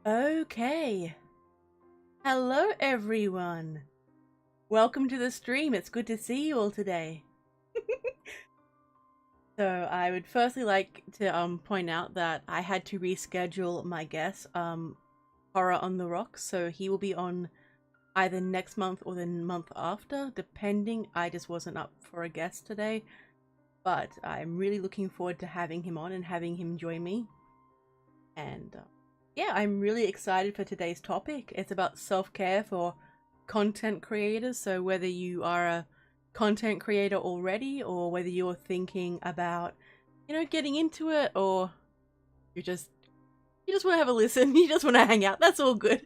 Okay. Hello, everyone. Welcome to the stream. It's good to see you all today. So I would firstly like to point out that I had to reschedule my guest, Horror on the Rocks, so he will be on either next month or the month after, depending. I just wasn't up for a guest today, but I'm really looking forward to having him on and having him join me. And yeah, I'm really excited for today's topic. It's about self-care for content creators. So whether you are a content creator already, or whether you're thinking about, getting into it, or you just want to have a listen, you just want to hang out, that's all good.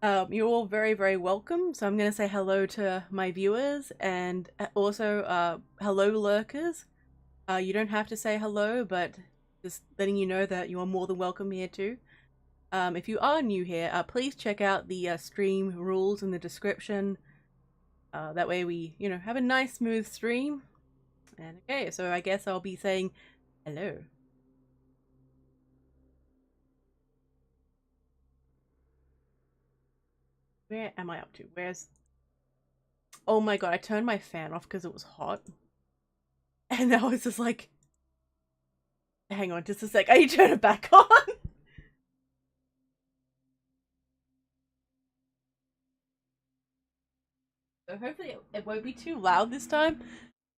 You're all very, very welcome. So I'm going to say hello to my viewers, and also hello lurkers. You don't have to say hello, but just letting you know that you are more than welcome here too. If you are new here, please check out the stream rules in the description. That way we, have a nice smooth stream. And okay, so I guess I'll be saying hello. Where am I up to? Oh my god, I turned my fan off because it was hot. And I was just like, hang on just a sec, I need to turn it back on. So hopefully it won't be too loud this time.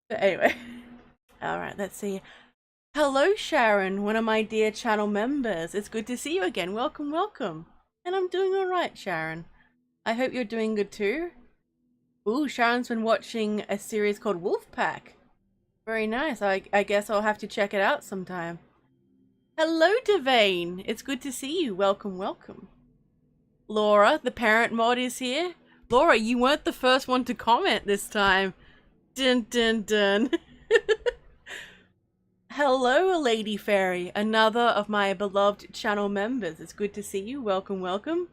But anyway. Alright, let's see. Hello Sharon, one of my dear channel members. It's good to see you again. Welcome, welcome. And I'm doing alright, Sharon. I hope you're doing good too. Ooh, Sharon's been watching a series called Wolfpack. Very nice. I guess I'll have to check it out sometime. Hello, Devane. It's good to see you. Welcome, welcome. Laura, the parent mod, is here. Laura, you weren't the first one to comment this time. Dun dun dun. Hello, Lady Fairy, another of my beloved channel members. It's good to see you. Welcome, welcome.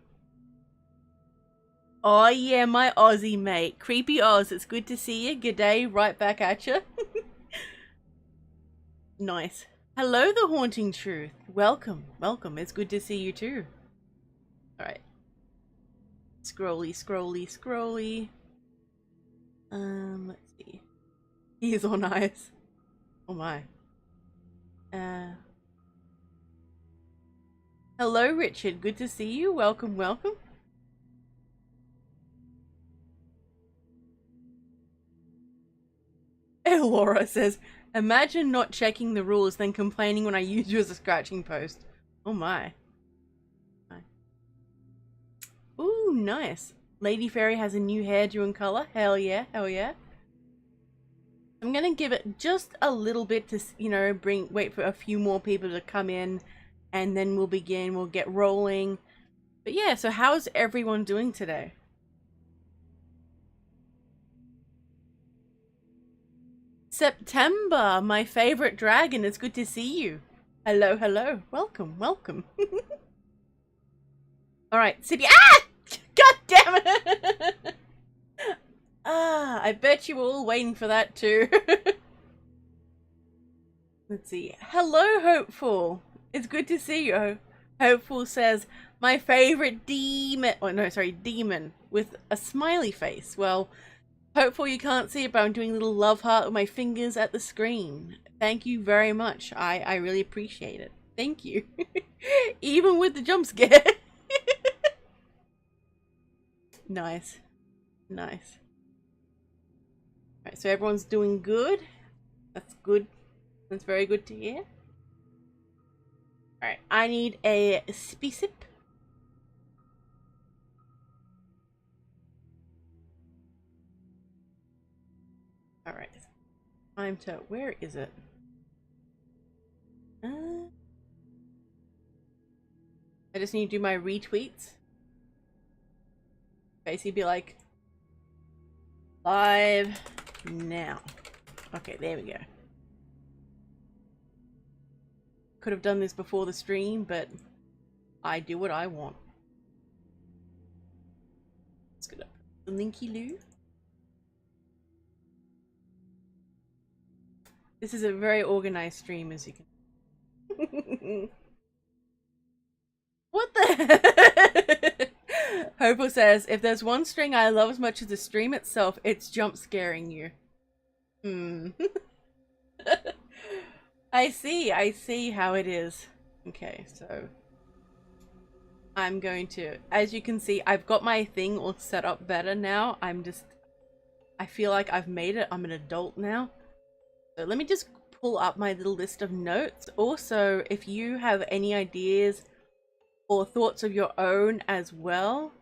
Oh yeah, my Aussie mate. Creepy Oz, it's good to see you. G'day, right back at you. Nice. Hello, the Haunting Truth. Welcome, welcome. It's good to see you too. Alright. Scrolly, scrolly, scrolly. Let's see. He is on ice. Oh my. Hello, Richard. Good to see you. Welcome, welcome. Laura says, imagine not checking the rules, then complaining when I use you as a scratching post. Oh my. Ooh, nice. Lady Fairy has a new hairdo and color. Hell yeah, hell yeah. I'm gonna give it just a little bit to, wait for a few more people to come in, and then we'll begin. We'll get rolling. But yeah, so how's everyone doing today? September, my favorite dragon. It's good to see you. Hello, hello. Welcome, welcome. Alright, Sippy. Ah! God damn it! Ah, I bet you were all waiting for that too. Let's see. Hello, Hopeful. It's good to see you. Hopeful says, my favorite demon. Oh, no, sorry, demon with a smiley face. Well, Hopeful you can't see it, but I'm doing a little love heart with my fingers at the screen. Thank you very much. I really appreciate it. Thank you. Even with the jump scare. Nice. Nice. Alright, so everyone's doing good. That's good. That's very good to hear. Alright, I need a spacip. Alright. Time to... Where is it? I just need to do my retweets. Basically be like... Live now. Okay, there we go. Could have done this before the stream, but I do what I want. Let's get up the linky loo. This is a very organized stream, as you can. What the Hopeful says, if there's one string I love as much as the stream itself, it's jump scaring you. Hmm. I see how it is. Okay, so I'm going to, as you can see, I've got my thing all set up better now. I feel like I've made it. I'm an adult now. So let me just pull up my little list of notes. Also, if you have any ideas or thoughts of your own as well,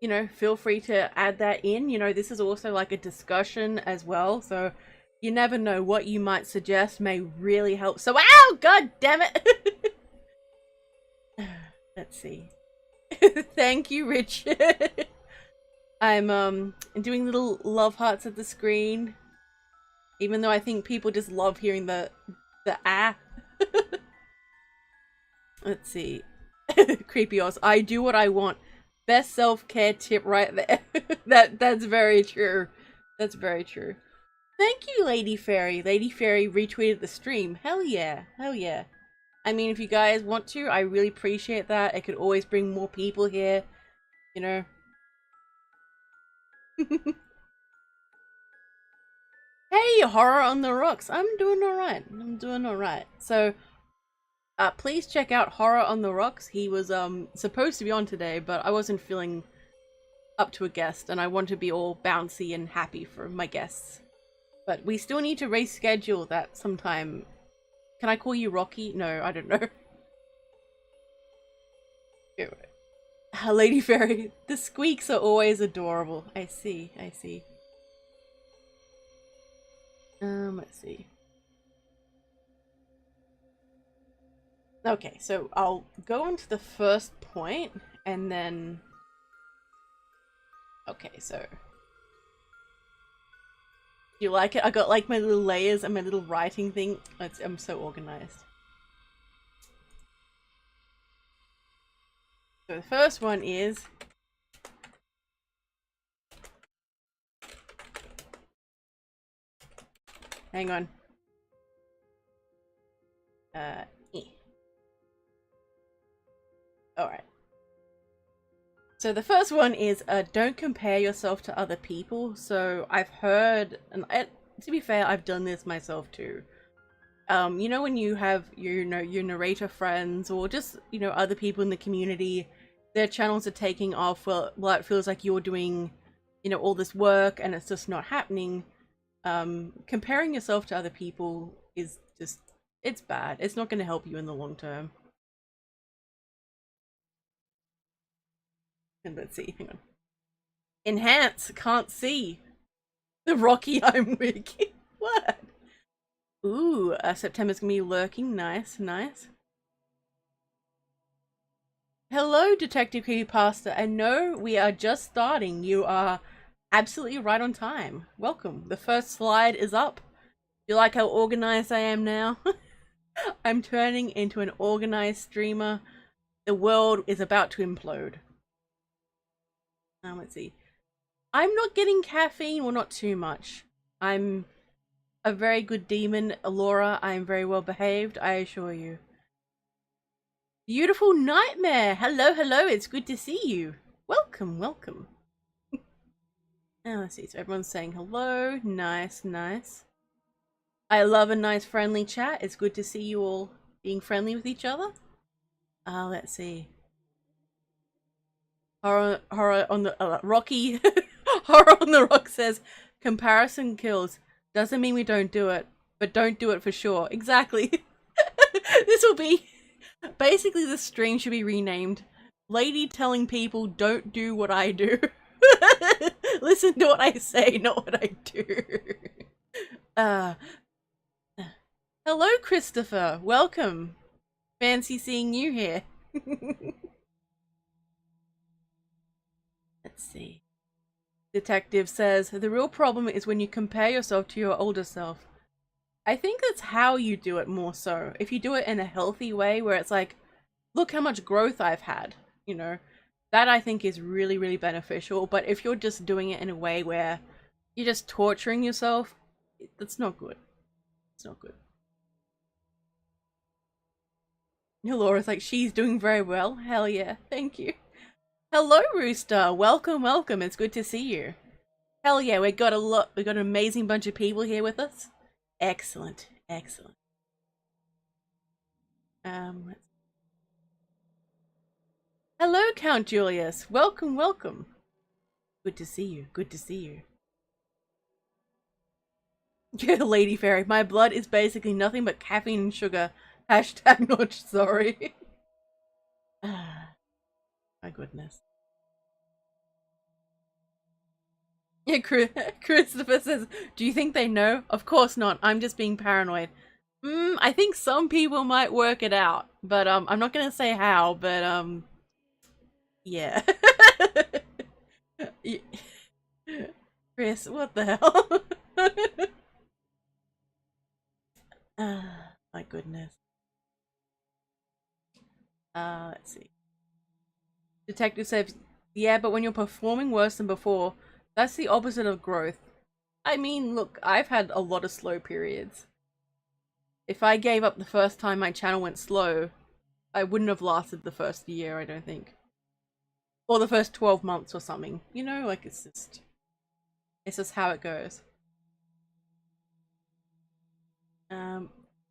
you know, feel free to add that in. You know, this is also like a discussion as well, so you never know what you might suggest may really help. So, ow, god damn it. Let's see. Thank you, Richard. I'm doing little love hearts at the screen, even though I think people just love hearing the ah. Let's see. Creepy Oz. I do what I want. Best self-care tip right there. That's very true. That's very true. Thank you, Lady Fairy. Lady Fairy retweeted the stream. Hell yeah. Hell yeah. I mean, if you guys want to, I really appreciate that. It could always bring more people here, you know. Hey, Horror on the Rocks. I'm doing alright. I'm doing alright. So, please check out Horror on the Rocks. He was supposed to be on today, but I wasn't feeling up to a guest, and I want to be all bouncy and happy for my guests. But we still need to reschedule that sometime. Can I call you Rocky? No, I don't know. Lady Fairy, the squeaks are always adorable. I see, I see. Let's see. Okay, so I'll go on to the first point, and then... Okay, so... Do you like it? I got like my little layers and my little writing thing. I'm so organized. So the first one is... Hang on. Alright. So the first one is don't compare yourself to other people. So I've heard, and to be fair, I've done this myself too. You know, when you have your narrator friends or just, you know, other people in the community, their channels are taking off. Well, it feels like you're doing, you know, all this work and it's just not happening. Comparing yourself to other people is just, it's bad. It's not going to help you in the long term. And let's see, hang on. Enhance, can't see. The Rocky, I'm weak. What? Ooh, September's gonna be lurking. Nice, nice. Hello, Detective Creepypasta. And no, we are just starting. You are absolutely right on time. Welcome. The first slide is up. Do you like how organized I am now? I'm turning into an organized streamer. The world is about to implode. Let's see. I'm not getting caffeine, well, not too much. I'm a very good demon, Laura. I am very well behaved, I assure you. Beautiful Nightmare! Hello, hello, it's good to see you. Welcome, welcome. Let's see, so everyone's saying hello. Nice, nice. I love a nice friendly chat. It's good to see you all being friendly with each other. Let's see. Horror on the Rocky. Horror on the Rock says comparison kills. Doesn't mean we don't do it, but don't do it for sure. Exactly. This will be basically, the stream should be renamed Lady telling people don't do what I do. Listen to what I say, not what I do. Hello, Christopher. Welcome. Fancy seeing you here. Let's see. Detective says, the real problem is when you compare yourself to your older self. I think that's how you do it more so. If you do it in a healthy way where it's like, look how much growth I've had, you know, that I think is really, really beneficial. But if you're just doing it in a way where you're just torturing yourself, that's not good. It's not good. Laura's like, she's doing very well. Hell yeah, thank you. Hello, Rooster. Welcome, welcome. It's good to see you. Hell yeah, we got an amazing bunch of people here with us. Excellent, excellent. Hello, Count Julius. Welcome, welcome. Good to see you. Good to see you. Lady Fairy, my blood is basically nothing but caffeine and sugar. Hashtag not sorry. My goodness. Yeah, Christopher says, do you think they know? Of course not. I'm just being paranoid. I think some people might work it out, but I'm not gonna say how, but yeah. Chris, what the hell? My goodness. Let's see. Detective says, yeah, but when you're performing worse than before, that's the opposite of growth. I mean, look, I've had a lot of slow periods. If I gave up the first time my channel went slow, I wouldn't have lasted the first year, I don't think. Or the first 12 months or something. You know, like it's just how it goes.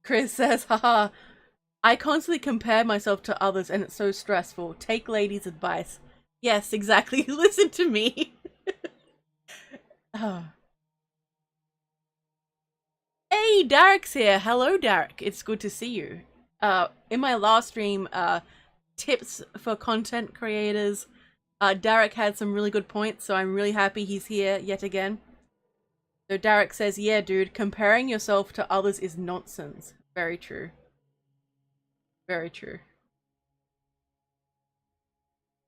Chris says, haha, I constantly compare myself to others and it's so stressful. Take ladies' advice. Yes, exactly. Listen to me. Oh. Hey, Derek's here. Hello, Derek. It's good to see you. In my last stream, tips for content creators, Derek had some really good points, so I'm really happy he's here yet again. So Derek says, yeah, dude, comparing yourself to others is nonsense. Very true. Very true.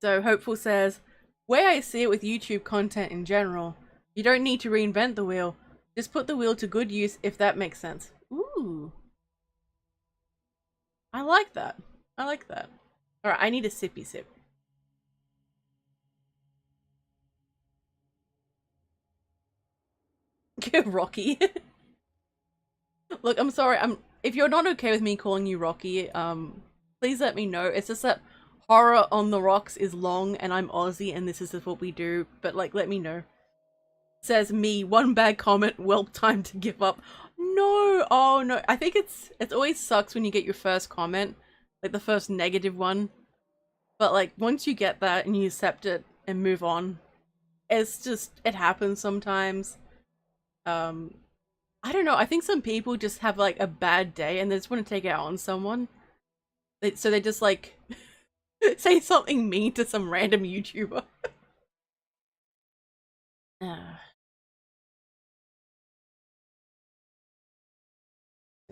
So Hopeful says, way I see it with YouTube content in general, you don't need to reinvent the wheel. Just put the wheel to good use, if that makes sense. Ooh. I like that. I like that. Alright, I need a sippy sip. Rocky. Look, I'm sorry. If you're not okay with me calling you Rocky, please let me know. It's just that Horror on the Rocks is long and I'm Aussie and this is what we do, but like let me know. Says me, one bad comment, well, time to give up. No, oh no. I think it always sucks when you get your first comment, like the first negative one. But like once you get that and you accept it and move on, it's just, it happens sometimes. I don't know, I think some people just have like a bad day and they just want to take it out on someone. So they just like say something mean to some random YouTuber. Let's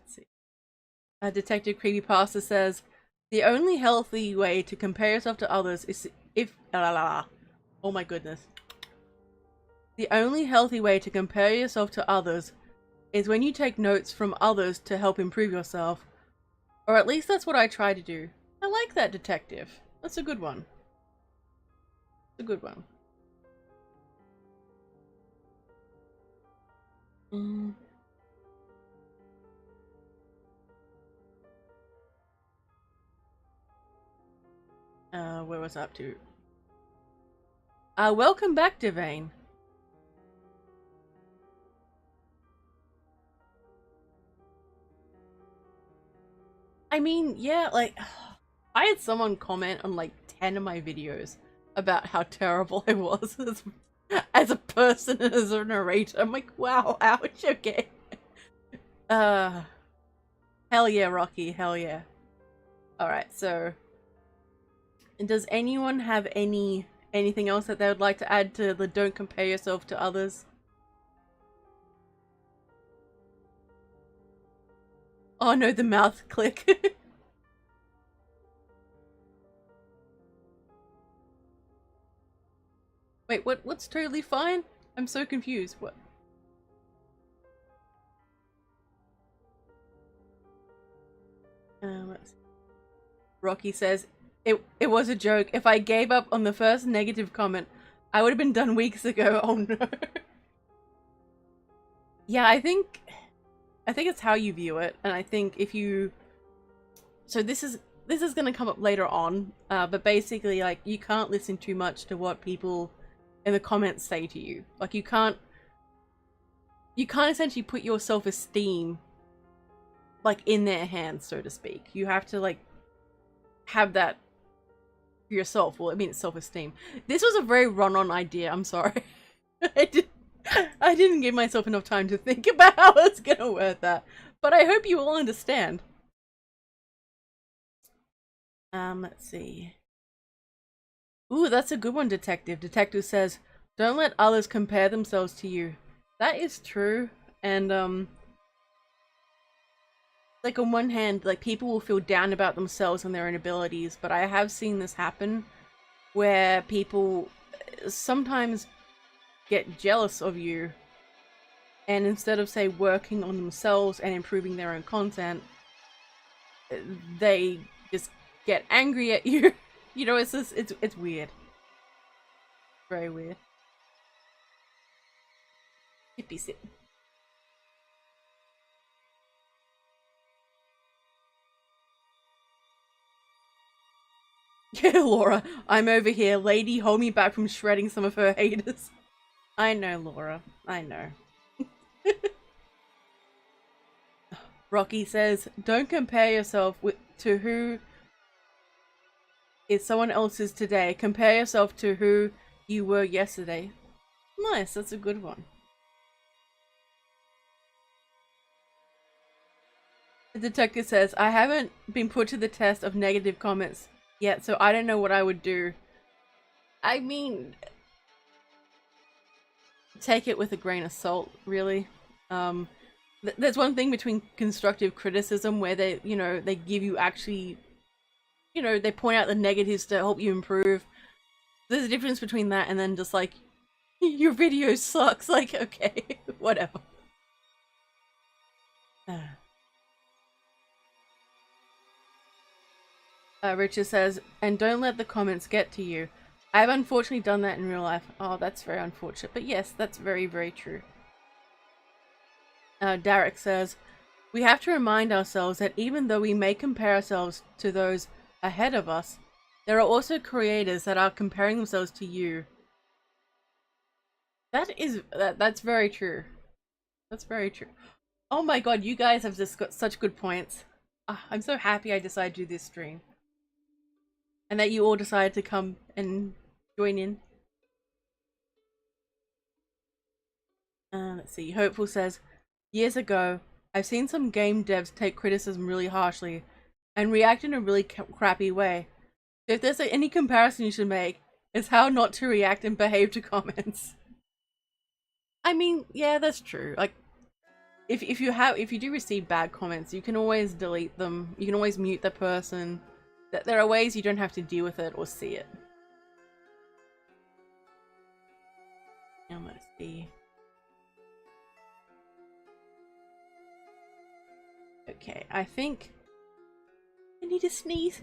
see. Detective Creepypasta says, the only healthy way to compare yourself to others is if... Oh my goodness. The only healthy way to compare yourself to others is when you take notes from others to help improve yourself. Or at least that's what I try to do. I like that, Detective. That's a good one. It's a good one. Where was I up to? Welcome back, Devane. I mean, yeah, like, I had someone comment on like 10 of my videos about how terrible I was as a person and as a narrator. I'm like, wow, ouch, okay. Hell yeah, Rocky, hell yeah. Alright, so... does anyone have anything else that they would like to add to the don't compare yourself to others? Oh no, the mouth click. Wait, what's totally fine? I'm so confused. What? Let's see. Rocky says, it was a joke. If I gave up on the first negative comment, I would have been done weeks ago. Oh no. Yeah, I think it's how you view it, and I think if you... So this is this is gonna come up later on, but basically, like, you can't listen too much to what people in the comments say to you. Like, you can't essentially put your self-esteem, like, in their hands, so to speak. You have to, like, have that for yourself. Well, I mean, it's self-esteem. This was a very run-on idea, I'm sorry. I didn't give myself enough time to think about how I was gonna word that. But I hope you all understand. Let's see. Ooh, that's a good one, Detective. Detective says, don't let others compare themselves to you. That is true. And, like, on one hand, like, people will feel down about themselves and their own abilities, but I have seen this happen where people sometimes get jealous of you, and instead of, say, working on themselves and improving their own content, they just get angry at you. You know, it's just, it's weird. Very weird. Sippy sip. Yeah, Laura, I'm over here. Lady, hold me back from shredding some of her haters. I know, Laura. I know. Rocky says, don't compare yourself to who is someone else's today. Compare yourself to who you were yesterday. Nice, that's a good one. The detective says, I haven't been put to the test of negative comments yet, so I don't know what I would do. I mean, take it with a grain of salt, really. There's one thing between constructive criticism where they, you know, they give you actually, you know, they point out the negatives to help you improve. There's a difference between that and then just like, your video sucks. Like, okay, whatever. Richard says, and don't let the comments get to you. I've unfortunately done that in real life. Oh, that's very unfortunate. But yes, that's very, very true. Derek says, we have to remind ourselves that even though we may compare ourselves to those ahead of us, there are also creators that are comparing themselves to you. That's very true. That's very true. Oh my god, you guys have just got such good points. I'm so happy I decided to do this stream. And that you all decided to come and join in. Let's see. Hopeful says, years ago, I've seen some game devs take criticism really harshly and react in a really crappy way. So if there's any comparison you should make, it's how not to react and behave to comments. I mean, yeah, that's true. Like, if you do receive bad comments, you can always delete them. You can always mute the person. There are ways you don't have to deal with it or see it. Now let's see. Okay, I think I need to sneeze.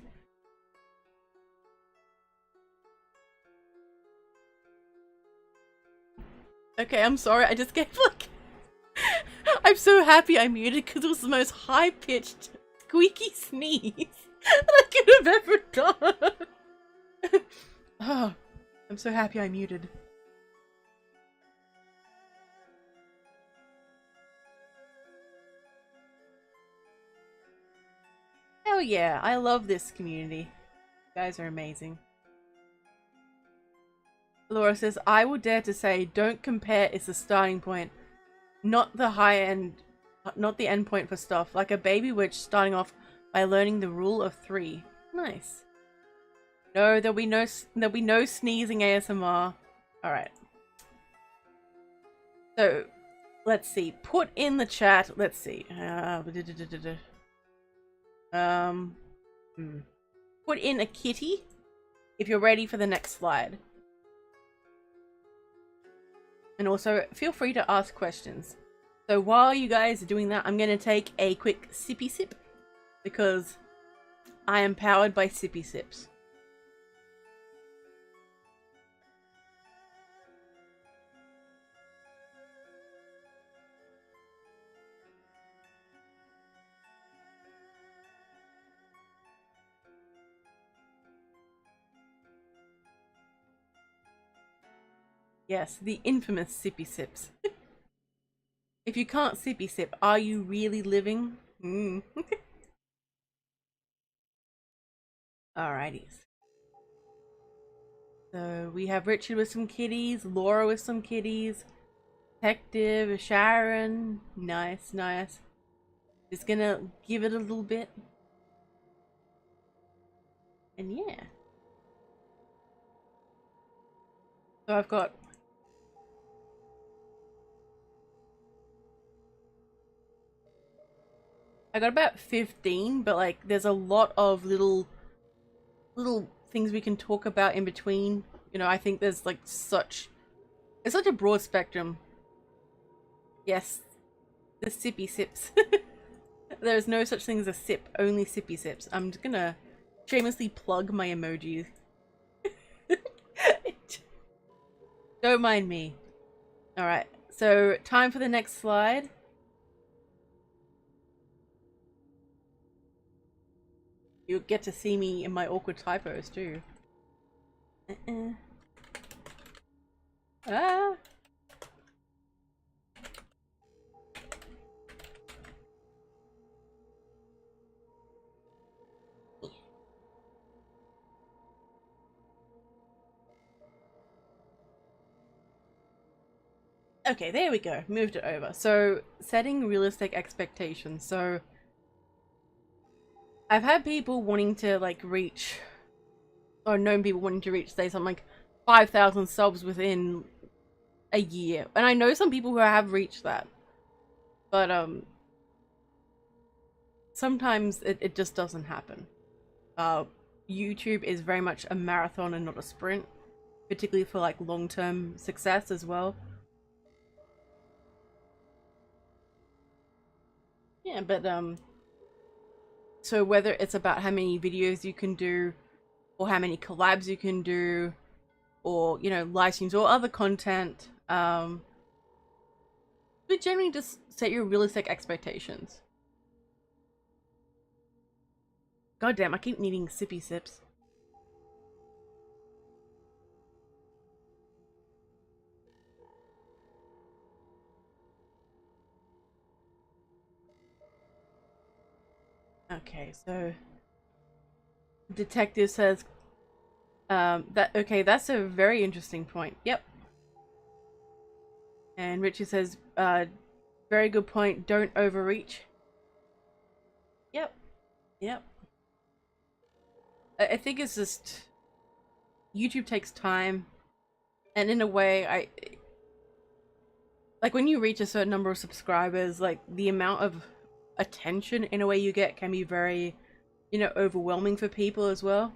Okay, I'm sorry. I just gave like I'm so happy I muted because it was the most high-pitched, squeaky sneeze that I could have ever done. Oh, I'm so happy I muted. Hell yeah, I love this community. You guys are amazing. Laura says, I will dare to say, don't compare is the starting point, not the high end, not the end point for stuff. Like a baby witch starting off by learning the rule of 3. Nice. No, there'll be no sneezing ASMR. Alright. So, let's see. Put in the chat. Let's see. Put in a kitty if you're ready for the next slide. And also, feel free to ask questions. So while you guys are doing that, I'm going to take a quick sippy sip because I am powered by sippy sips. Yes, the infamous sippy sips. If you can't sippy sip, are you really living? Mm. Alrighties. So we have Richard with some kitties, Laura with some kitties, Detective, Sharon. Nice, nice. Just gonna give it a little bit. And yeah. So I got about 15, but like there's a lot of little things we can talk about in between. You know, I think there's like it's such a broad spectrum. Yes, the sippy sips. There's no such thing as a sip, only sippy sips. I'm just gonna shamelessly plug my emojis. Don't mind me. Alright, so time for the next slide. You'll get to see me in my awkward typos too. Ah. Okay, there we go. Moved it over. So, setting realistic expectations. So, I've had people wanting to like reach, or known people wanting to reach, say something like 5,000 subs within a year. And I know some people who have reached that. But, sometimes it just doesn't happen. YouTube is very much a marathon and not a sprint, particularly for like long-term success as well. Yeah, but so whether it's about how many videos you can do, or how many collabs you can do, or you know, live streams or other content, but generally just set your realistic expectations. God damn, I keep needing sippy sips. Okay, so Detective says that's a very interesting point. Yep. And Richard says very good point, don't overreach. Yep. Yep. I think it's just YouTube takes time, and in a way I like when you reach a certain number of subscribers, like the amount of attention in a way you get can be very, you know, overwhelming for people as well.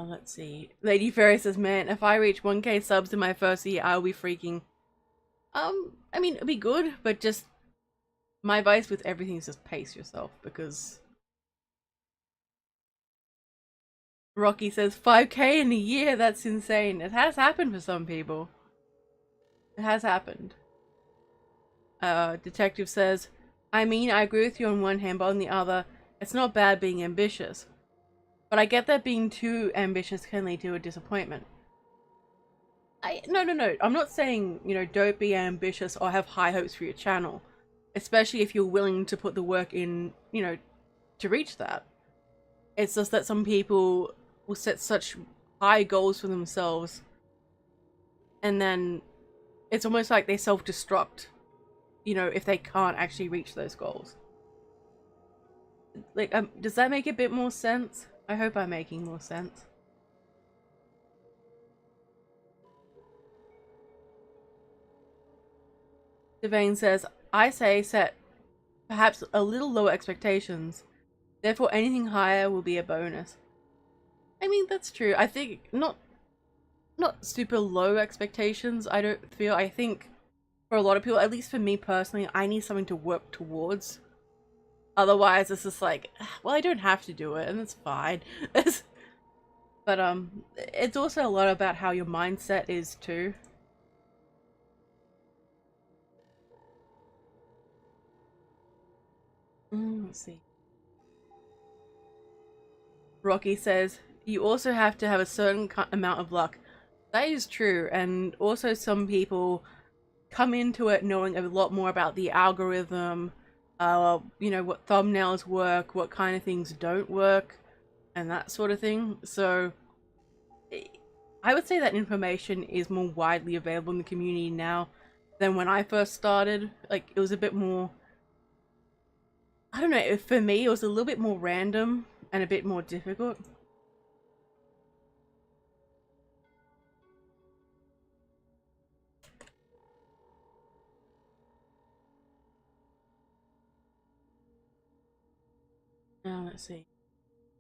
Let's see. Lady Fairy says, man, if I reach 1k subs in my first year, I'll be freaking. I mean, it'd be good, but just my advice with everything is just pace yourself, because Rocky says 5k in a year, that's insane. It has happened for some people. It has happened. Detective says, I mean, I agree with you on one hand, but on the other, it's not bad being ambitious. But I get that being too ambitious can lead to a disappointment. No. I'm not saying, you know, don't be ambitious or have high hopes for your channel. Especially if you're willing to put the work in, you know, to reach that. It's just that some people will set such high goals for themselves, and then it's almost like they self-destruct, you know, if they can't actually reach those goals. Like, does that make a bit more sense? I hope I'm making more sense. Devane says, I say set perhaps a little lower expectations, therefore anything higher will be a bonus. I mean, that's true. I think not super low expectations, I don't feel. I think for a lot of people, at least for me personally, I need something to work towards. Otherwise, it's just like, well, I don't have to do it, and it's fine. But it's also a lot about how your mindset is too. Let's see. Rocky says, you also have to have a certain amount of luck. That is true, and also some people come into it knowing a lot more about the algorithm, you know, what thumbnails work, what kind of things don't work, and that sort of thing. So I would say that information is more widely available in the community now than when I first started. Like, it was a bit more, I don't know, for me it was a little bit more random and a bit more difficult. Let's see.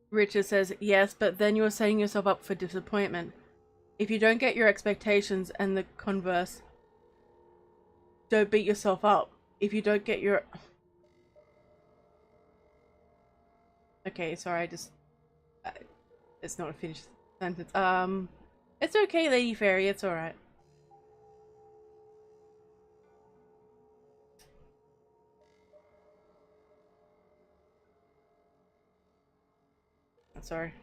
Richard says, yes, but then you're setting yourself up for disappointment. If you don't get your expectations, and the converse, don't beat yourself up. If you don't get your... Okay, sorry, I just... it's not a finished sentence. It's okay, Lady Fairy, it's alright. Sorry.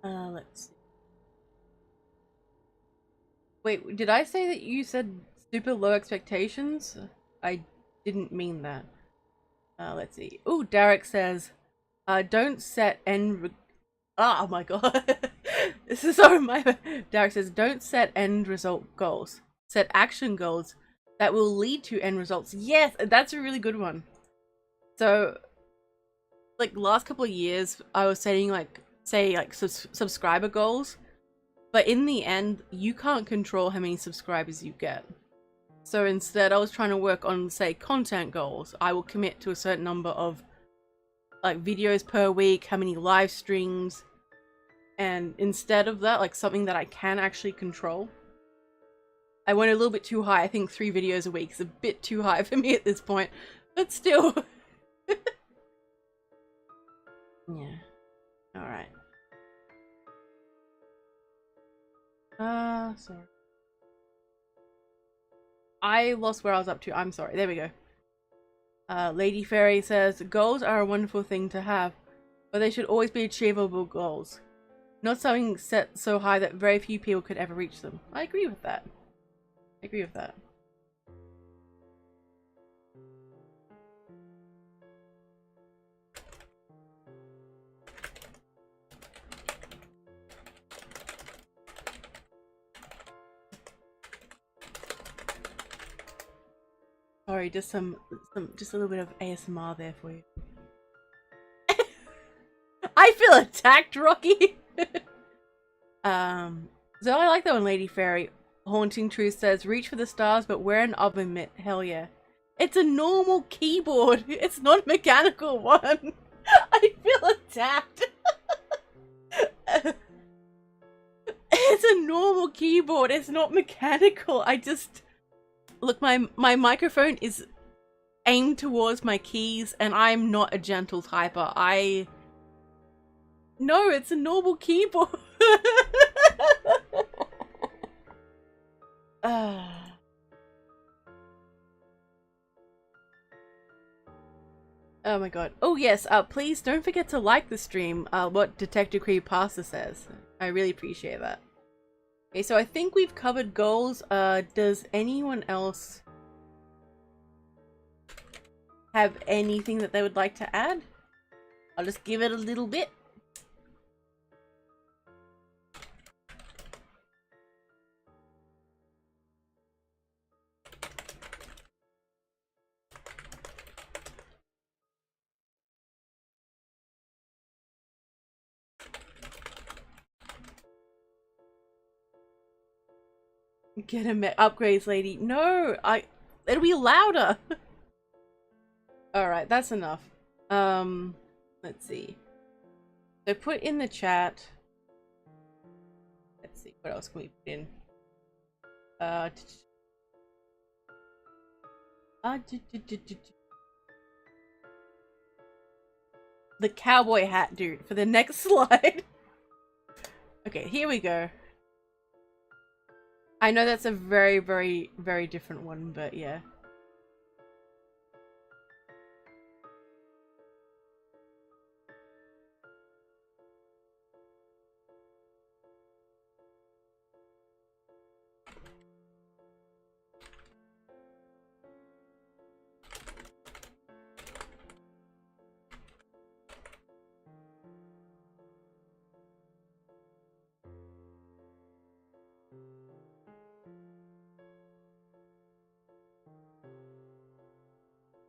Let's see. Wait, did I say that you said super low expectations? I didn't mean that. Let's see. Oh, Derek says, don't set end... Oh my god. This is so my... Derek says, don't set end result goals. Set action goals that will lead to end results. Yes, that's a really good one. So, like, last couple of years, I was setting, like, say, like, subscriber goals. But in the end, you can't control how many subscribers you get. So instead, I was trying to work on, say, content goals. I will commit to a certain number of, like, videos per week, how many live streams. And instead of that, like, something that I can actually control, I went a little bit too high. I think 3 videos a week is a bit too high for me at this point. But still. Yeah. Alright. Sorry. I lost where I was up to. I'm sorry. There we go. Lady Fairy says, goals are a wonderful thing to have, but they should always be achievable goals. Not something set so high that very few people could ever reach them. I agree with that. I agree with that. Sorry, just a little bit of ASMR there for you. I feel attacked, Rocky. So I like that one, Lady Fairy. Haunting Truth says, reach for the stars, but wear an oven mitt. Hell yeah. It's a normal keyboard. It's not a mechanical one. I feel attacked. It's a normal keyboard. It's not mechanical. I just... Look, my microphone is aimed towards my keys, and I'm not a gentle typer. No, it's a normal keyboard. Oh my god. Oh yes, please don't forget to like the stream, what Detective Creepypasta says. I really appreciate that. Okay, so I think we've covered goals. Does anyone else have anything that they would like to add? I'll just give it a little bit. Get him upgrades, lady. No, it'll be louder. All right, that's enough. Let's see. So put in the chat. Let's see, what else can we put in? Uh, the cowboy hat, dude, for the next slide. Okay, here we go. I know that's a very, very, very different one, but yeah.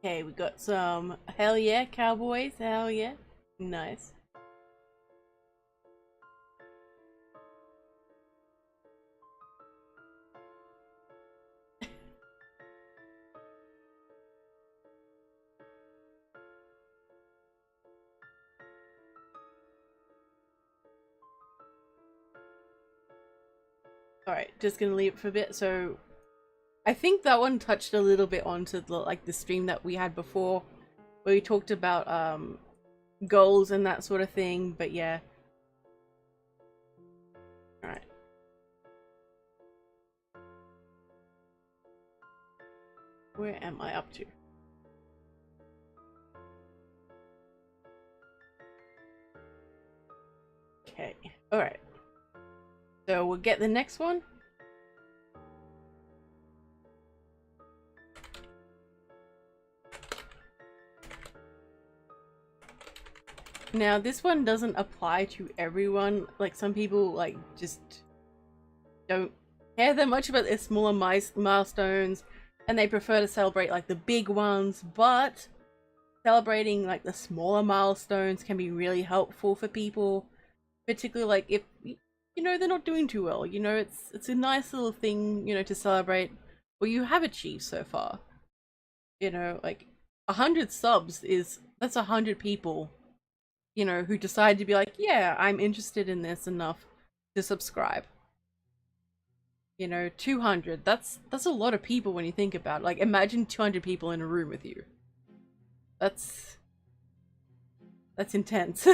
Okay, we got some hell yeah cowboys, hell yeah. Nice. Alright, just gonna leave it for a bit. So I think that one touched a little bit onto the, like, the stream that we had before, where we talked about goals and that sort of thing, but yeah. Alright. Where am I up to? Okay, alright. So we'll get the next one. Now this one doesn't apply to everyone. Like, some people like just don't care that much about their smaller milestones, and they prefer to celebrate like the big ones, but celebrating like the smaller milestones can be really helpful for people, particularly like if you know they're not doing too well. You know, it's a nice little thing, you know, to celebrate what you have achieved so far. You know, like 100 subs that's 100 people, you know, who decide to be like, yeah, I'm interested in this enough to subscribe. You know, 200, that's a lot of people when you think about it. Like, imagine 200 people in a room with you. That's intense.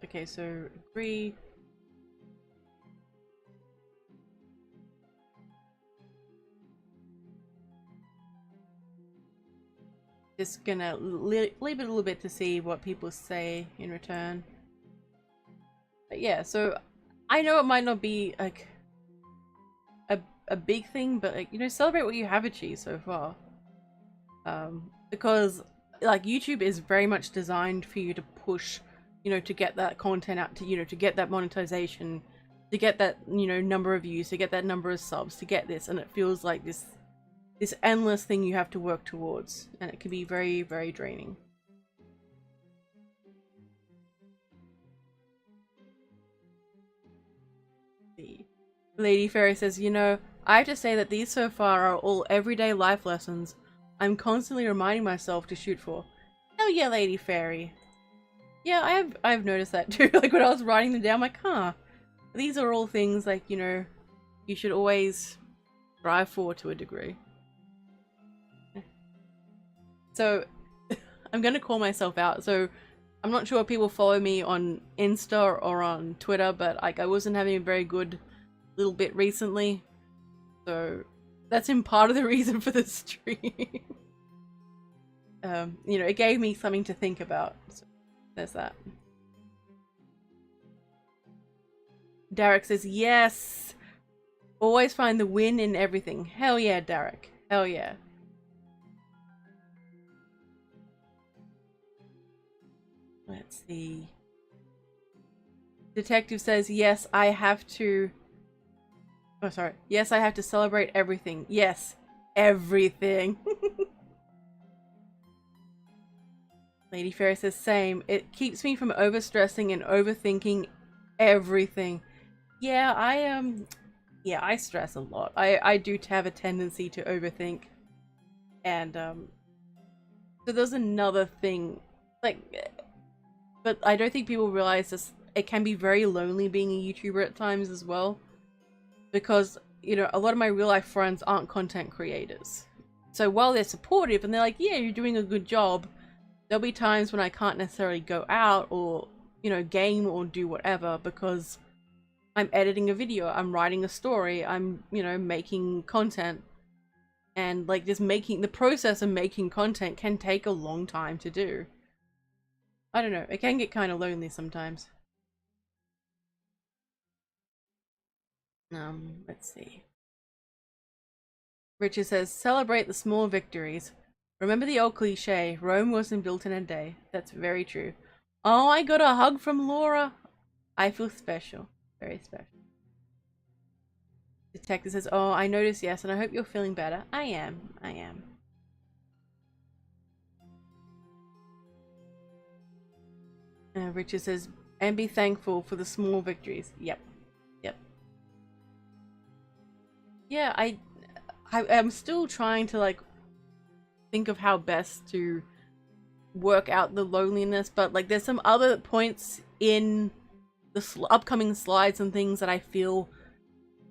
Okay, so agree. Just gonna leave it a little bit to see what people say in return. But yeah, so I know it might not be like a big thing, but like, you know, celebrate what you have achieved so far. Because like YouTube is very much designed for you to push, you know, to get that content out, to, you know, to get that monetization, to get that, you know, number of views, to get that number of subs, to get this, and it feels like this endless thing you have to work towards, and it can be very, very draining. Lady Fairy says, you know, I have to say that these so far are all everyday life lessons I'm constantly reminding myself to shoot for. Hell yeah, Lady Fairy. Yeah, I've noticed that too. Like, when I was writing them down, I'm like, huh, these are all things, like, you know, you should always strive for to a degree. So I'm gonna call myself out. So I'm not sure if people follow me on Insta or on Twitter, but like, I wasn't having a very good little bit recently, so that's in part of the reason for the stream. You know, it gave me something to think about, so there's that. Derek says, yes, always find the win in everything. Hell yeah, Derek, hell yeah. Let's see. Detective says, yes, I have to... Oh, sorry. Yes, I have to celebrate everything. Yes, everything. Lady Fairy says same. It keeps me from overstressing and overthinking everything. Yeah, I stress a lot. I do have a tendency to overthink. And so there's another thing, like, but I don't think people realize this. It can be very lonely being a YouTuber at times as well, because, you know, a lot of my real life friends aren't content creators. So while they're supportive and they're like, yeah, you're doing a good job, there'll be times when I can't necessarily go out or, you know, game or do whatever because I'm editing a video, I'm writing a story, I'm, you know, making content. And like just making the process of making content can take a long time to do. I don't know, it can get kind of lonely sometimes. Let's see. Richard says, celebrate the small victories. Remember the old cliche, Rome wasn't built in a day. That's very true. Oh, I got a hug from Laura. I feel special. Very special. Detective says, oh, I noticed, yes, and I hope you're feeling better. I am. Richard says, and be thankful for the small victories. Yep. Yeah, I'm still trying to like think of how best to work out the loneliness, but like there's some other points in the upcoming slides and things that I feel,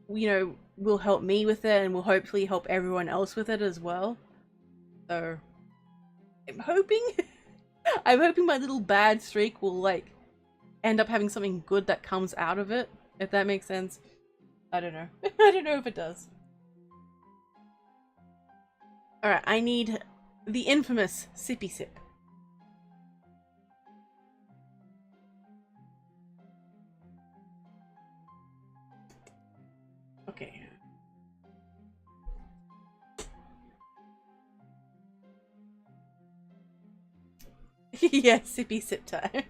you know, will help me with it and will hopefully help everyone else with it as well. So I'm hoping I'm hoping my little bad streak will like end up having something good that comes out of it, if that makes sense. I don't know. I don't know if it does. Alright, I need the infamous sippy sip. Okay. Yeah, sippy sip time.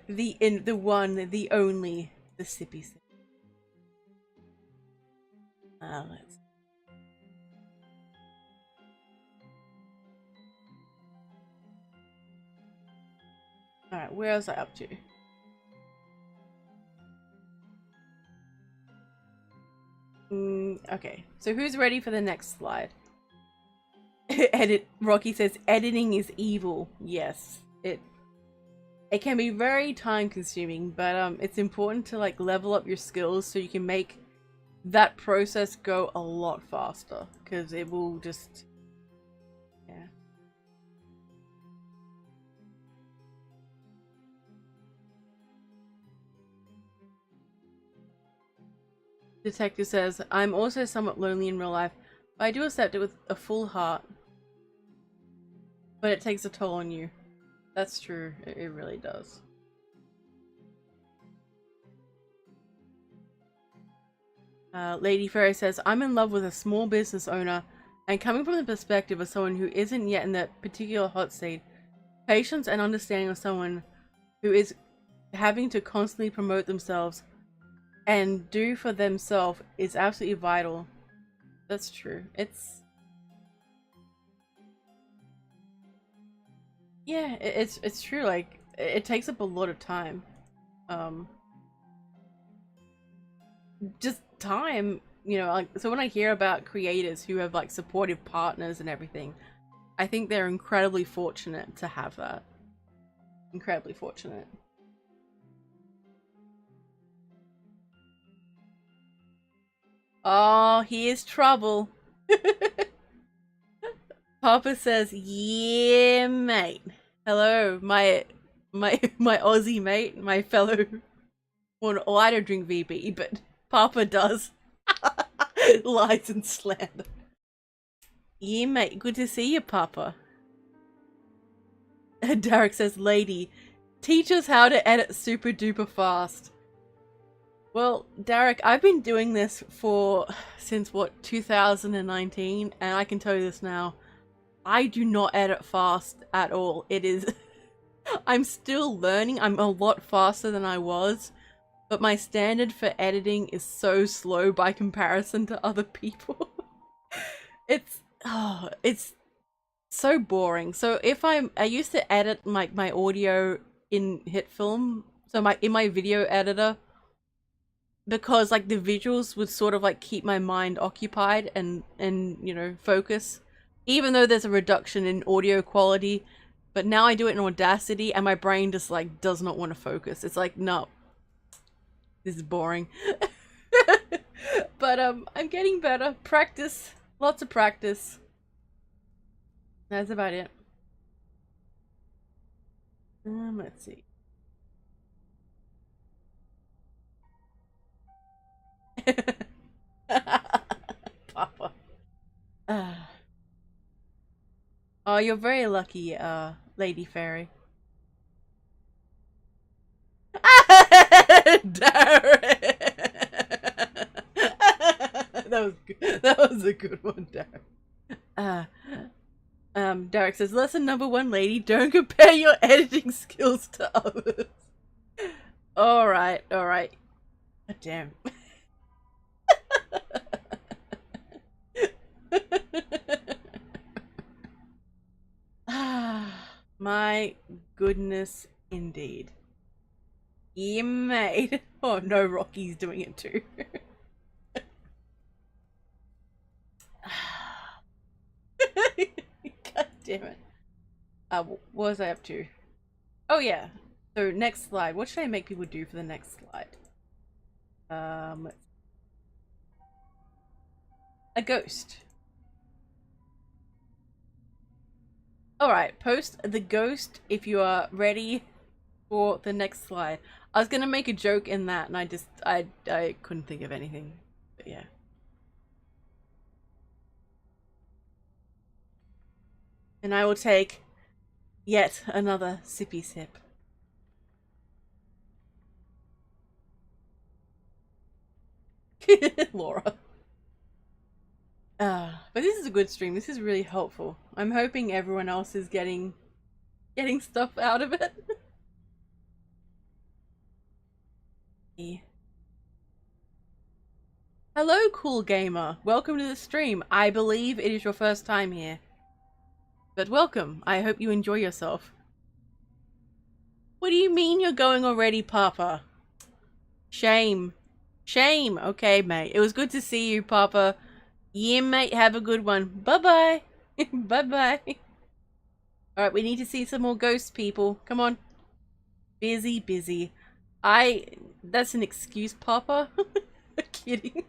The one, the only, the sippy sip. Let's. Alright, where was I up to? Okay, so who's ready for the next slide? Rocky says, editing is evil. Yes, it can be very time consuming, but it's important to like level up your skills so you can make that process go a lot faster, because it will just, yeah. Detective says, I'm also somewhat lonely in real life, but I do accept it with a full heart. But it takes a toll on you. That's true, it really does. Lady Fairy says, I'm in love with a small business owner, and coming from the perspective of someone who isn't yet in that particular hot seat, patience and understanding of someone who is having to constantly promote themselves and do for themselves is absolutely vital. That's true. Yeah, it's true. Like it takes up a lot of time. Just time, you know, like, so when I hear about creators who have like supportive partners and everything, I think they're incredibly fortunate to have that. Incredibly fortunate. Oh, here's trouble. Papa says, yeah, mate. Hello, my Aussie mate, my fellow. Well, I don't drink VB, but Papa does. Lies and slander. Yeah, mate. Good to see you, Papa. Derek says, lady, teach us how to edit super duper fast. Well, Derek, I've been doing this since what, 2019, and I can tell you this now. I do not edit fast at all. It is I'm still learning. I'm a lot faster than I was, but my standard for editing is so slow by comparison to other people. It's So boring. So if I used to edit my audio in HitFilm, so in my video editor, because like the visuals would sort of like keep my mind occupied and you know, focus, even though there's a reduction in audio quality. But now I do it in Audacity and my brain just like does not want to focus. It's like, no, this is boring. But I'm getting better. Practice, lots of practice. That's about it. Let's see. Papa. Oh, you're very lucky, Lady Fairy. Darren! That was good. That was a good one, Darren. Derek says, lesson number 1, lady, don't compare your editing skills to others. Alright, alright. God damn. My goodness, indeed. Yeah, mate. Oh no, Rocky's doing it too. God damn it. What was I up to? Oh yeah. So next slide. What should I make people do for the next slide? A ghost. Alright, post the ghost if you are ready for the next slide. I was gonna make a joke in that and I couldn't think of anything. But yeah. And I will take yet another sippy sip. Laura. But this is a good stream. This is really helpful. I'm hoping everyone else is getting stuff out of it. Yeah. Hello, cool gamer. Welcome to the stream. I believe it is your first time here. But welcome. I hope you enjoy yourself. What do you mean you're going already, Papa? Shame. Shame. Okay, mate. It was good to see you, Papa. Yeah, mate. Have a good one. Bye-bye. Bye-bye. Alright, we need to see some more ghost people. Come on. Busy, busy. That's an excuse, Papa. Kidding.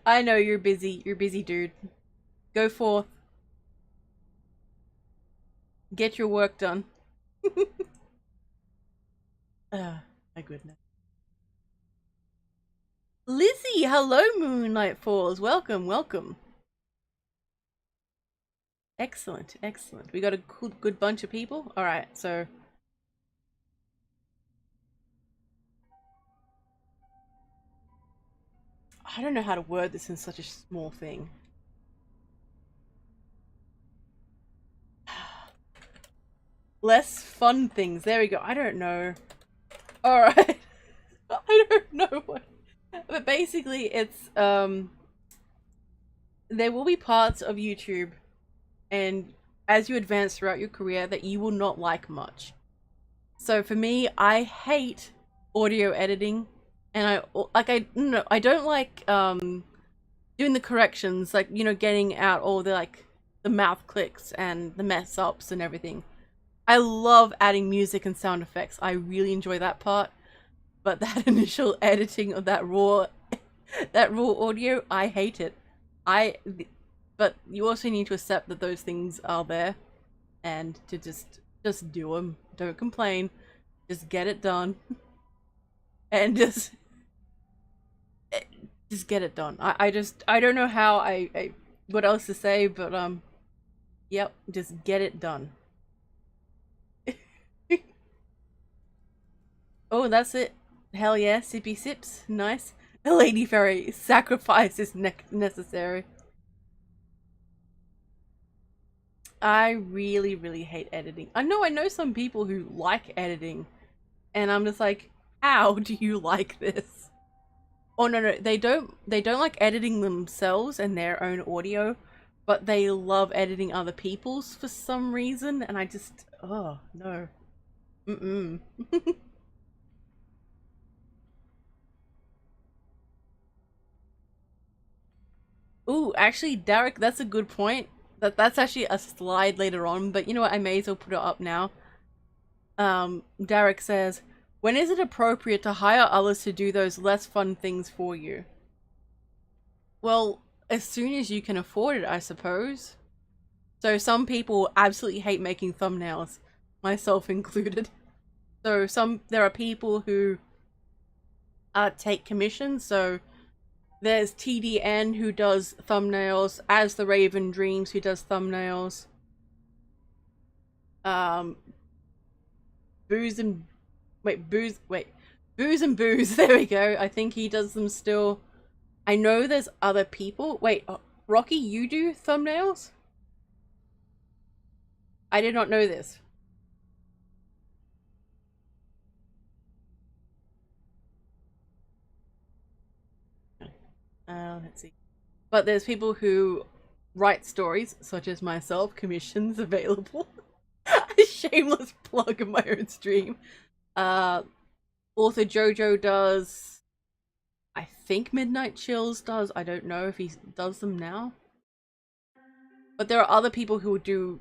I know you're busy. You're busy, dude. Go forth. Get your work done. My goodness. Lizzie, hello, Moonlight Falls. Welcome, welcome. Excellent, excellent. We got a good bunch of people. All right, so I don't know how to word this in such a small thing. Less fun things. There we go. I don't know. All right. I don't know what. But basically, it's there will be parts of YouTube, and as you advance throughout your career, that you will not like much. So for me, I hate audio editing, and I don't like doing the corrections, like, you know, getting out all the like the mouth clicks and the mess ups and everything. I love adding music and sound effects. I really enjoy that part. But that initial editing of that raw audio, I hate it. But you also need to accept that those things are there, and to just do them. Don't complain. Just get it done, and just get it done. I don't know how what else to say, but yep, just get it done. Oh, that's it. Hell yeah, sippy sips. Nice. Lady Fairy, sacrifice is necessary. I really, really hate editing. I know some people who like editing, and I'm just like, how do you like this? Oh no, they don't like editing themselves and their own audio, but they love editing other people's for some reason, and I just, oh no. Mm-mm. Ooh, actually, Derek, that's a good point. That's actually a slide later on, but you know what? I may as well put it up now. Derek says, when is it appropriate to hire others to do those less fun things for you? Well, as soon as you can afford it, I suppose. So some people absolutely hate making thumbnails, myself included. So there are people who take commissions. So there's TDN who does thumbnails, As the Raven Dreams who does thumbnails. Booze and Booze and Booze. There we go. I think he does them still. I know there's other people. Wait, Rocky, you do thumbnails? I did not know this. Let's see. But there's people who write stories, such as myself, commissions available. A shameless plug of my own stream. Author Jojo does. I think Midnight Chills does. I don't know if he does them now. But there are other people who do,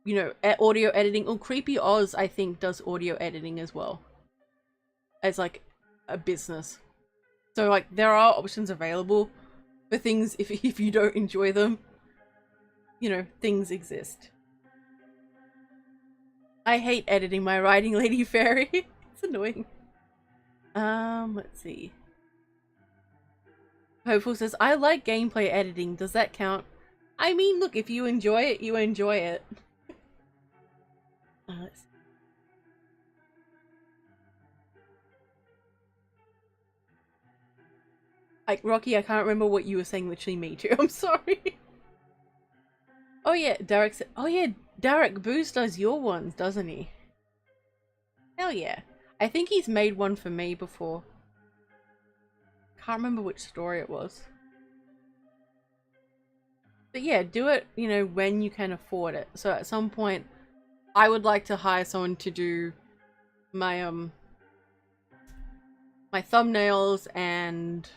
you know, audio editing. Or Creepy Oz, I think, does audio editing as well. As like a business. So like there are options available for things if you don't enjoy them. You know, things exist. I hate editing my writing, Lady Fairy. It's annoying. Let's see. Hopeful says, I like gameplay editing. Does that count? I mean, look, if you enjoy it, you enjoy it. Let's see. Like, Rocky, I can't remember what you were saying, literally me too. I'm sorry. Oh yeah, Derek said, oh yeah, Derek Booze does your ones, doesn't he? Hell yeah. I think he's made one for me before. Can't remember which story it was. But yeah, do it, you know, when you can afford it. So at some point, I would like to hire someone to do my, my thumbnails and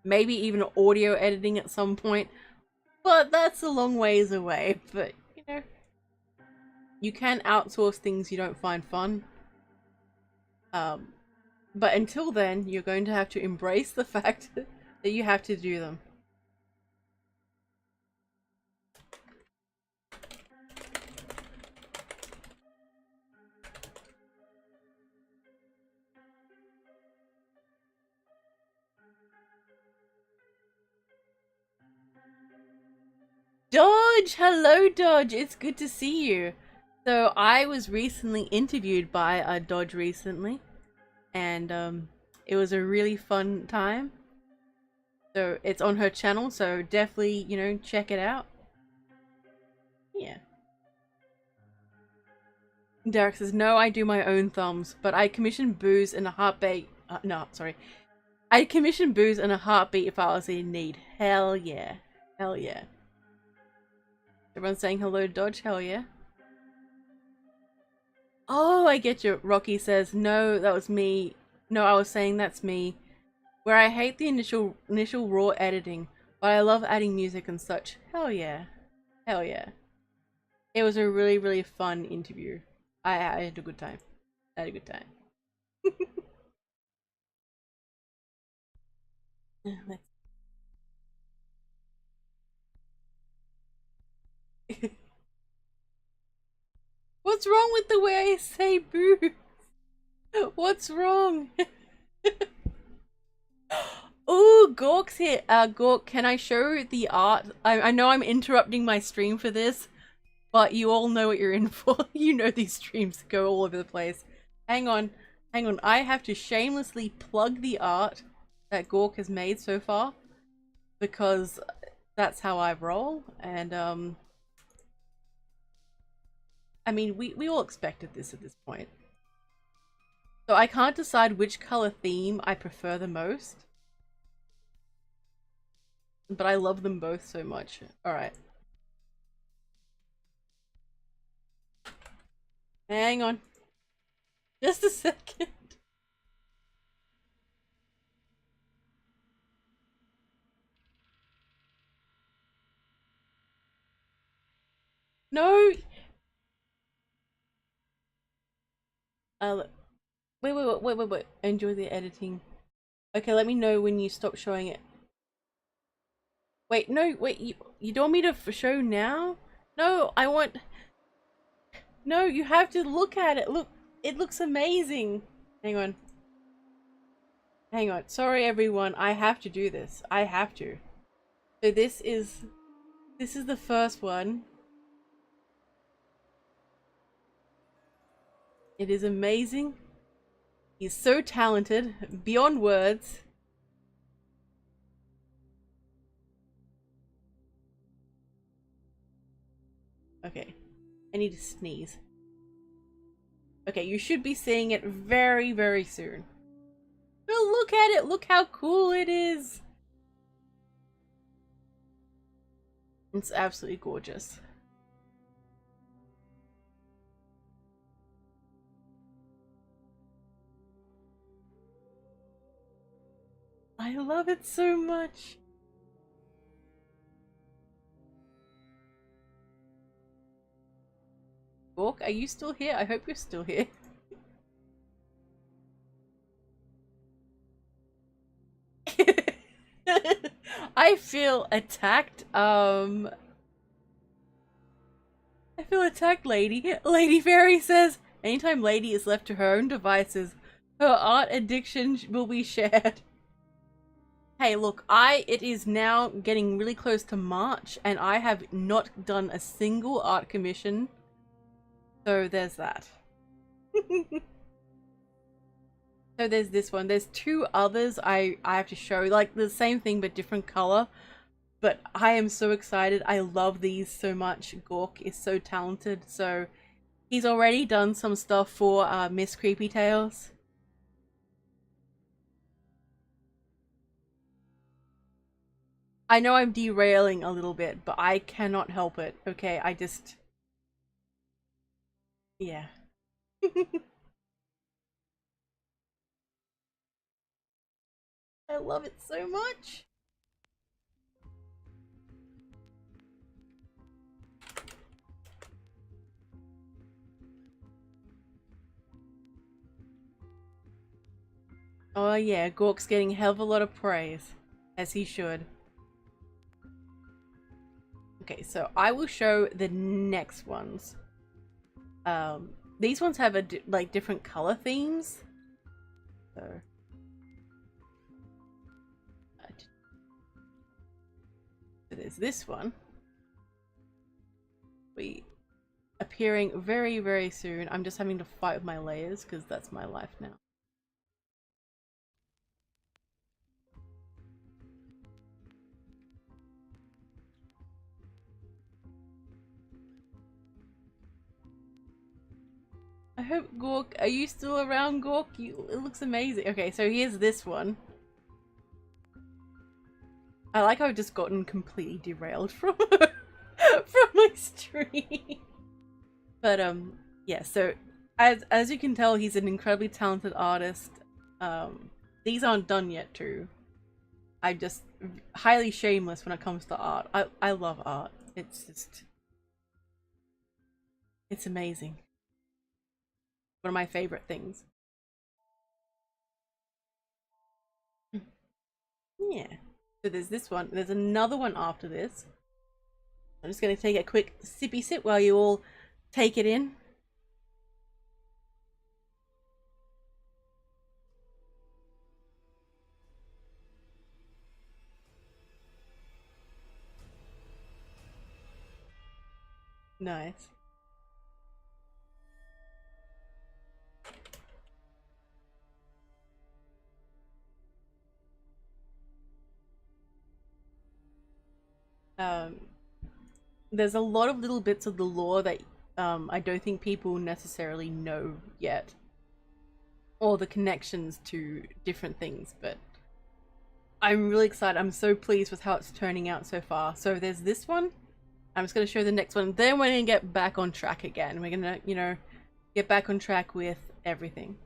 maybe even audio editing at some point. But that's a long ways away. But, you know, you can outsource things you don't find fun. But until then, you're going to have to embrace the fact that you have to do them. Dodge! Hello, Dodge! It's good to see you. So I was recently interviewed by a Dodge recently, and it was a really fun time. So it's on her channel, so definitely, you know, check it out. Yeah. Derek says, no, I do my own thumbs, but I commission Booze in a heartbeat. No, sorry. I commission Booze in a heartbeat if I was in need. Hell yeah. Hell yeah. Everyone's saying hello to Dodge? Hell yeah. Oh, I get you. Rocky says, no, that was me. No, I was saying that's me. Where I hate the initial raw editing, but I love adding music and such. Hell yeah. Hell yeah. It was a really, really fun interview. I had a good time. I had a good time. What's wrong with the way I say boo? What's wrong? Ooh, Gork's here. Gork, can I show the art? I know I'm interrupting my stream for this, but you all know what you're in for. You know these streams go all over the place. Hang on. Hang on. I have to shamelessly plug the art that Gork has made so far, because that's how I roll, and I mean, we all expected this at this point. So I can't decide which color theme I prefer the most. but I love them both so much. Alright. Hang on. Just a second. No! Wait. Enjoy the editing. Okay, let me know when you stop showing it. Wait, no, wait, you don't want me to show now? No, I want... No, you have to look at it. Look, it looks amazing. Hang on. Hang on. Sorry, everyone. I have to do this. I have to. So this is the first one. It is amazing. He's so talented, beyond words. Okay, I need to sneeze. Okay, you should be seeing it very, very soon. But look at it! Look how cool it is! It's absolutely gorgeous. I love it so much. Gork, are you still here? I hope you're still here. I feel attacked. I feel attacked, Lady. Lady Fairy says, anytime Lady is left to her own devices, her art addiction will be shared. Hey, look, it is now getting really close to March, and I have not done a single art commission. So there's that. So there's this one. There's two others I have to show, like the same thing but different color. But I am so excited. I love these so much. Gork is so talented. So he's already done some stuff for Miss Creepy Tales. I know I'm derailing a little bit, but I cannot help it. Okay, I just... Yeah. I love it so much. Oh yeah, Gork's getting a hell of a lot of praise. As he should. Okay, so I will show the next ones. These ones have like different color themes. So there's this one. We appearing very, very soon. I'm just having to fight with my layers because that's my life now. I hope Gork, are you still around, Gork? It looks amazing. Okay, so here's this one. I like how I've just gotten completely derailed from from my stream. But yeah, so as you can tell, he's an incredibly talented artist. These aren't done yet too. I'm just highly shameless when it comes to art. I love art. It's just... it's amazing. One of my favorite things. Yeah. So there's this one. There's another one after this. I'm just going to take a quick sippy sip while you all take it in. Nice. There's a lot of little bits of the lore that I don't think people necessarily know yet, or the connections to different things, but I'm really excited. I'm so pleased with how it's turning out so far. So there's this one. I'm just going to show the next one. Then we're going to get back on track again. We're going to, you know, get back on track with everything.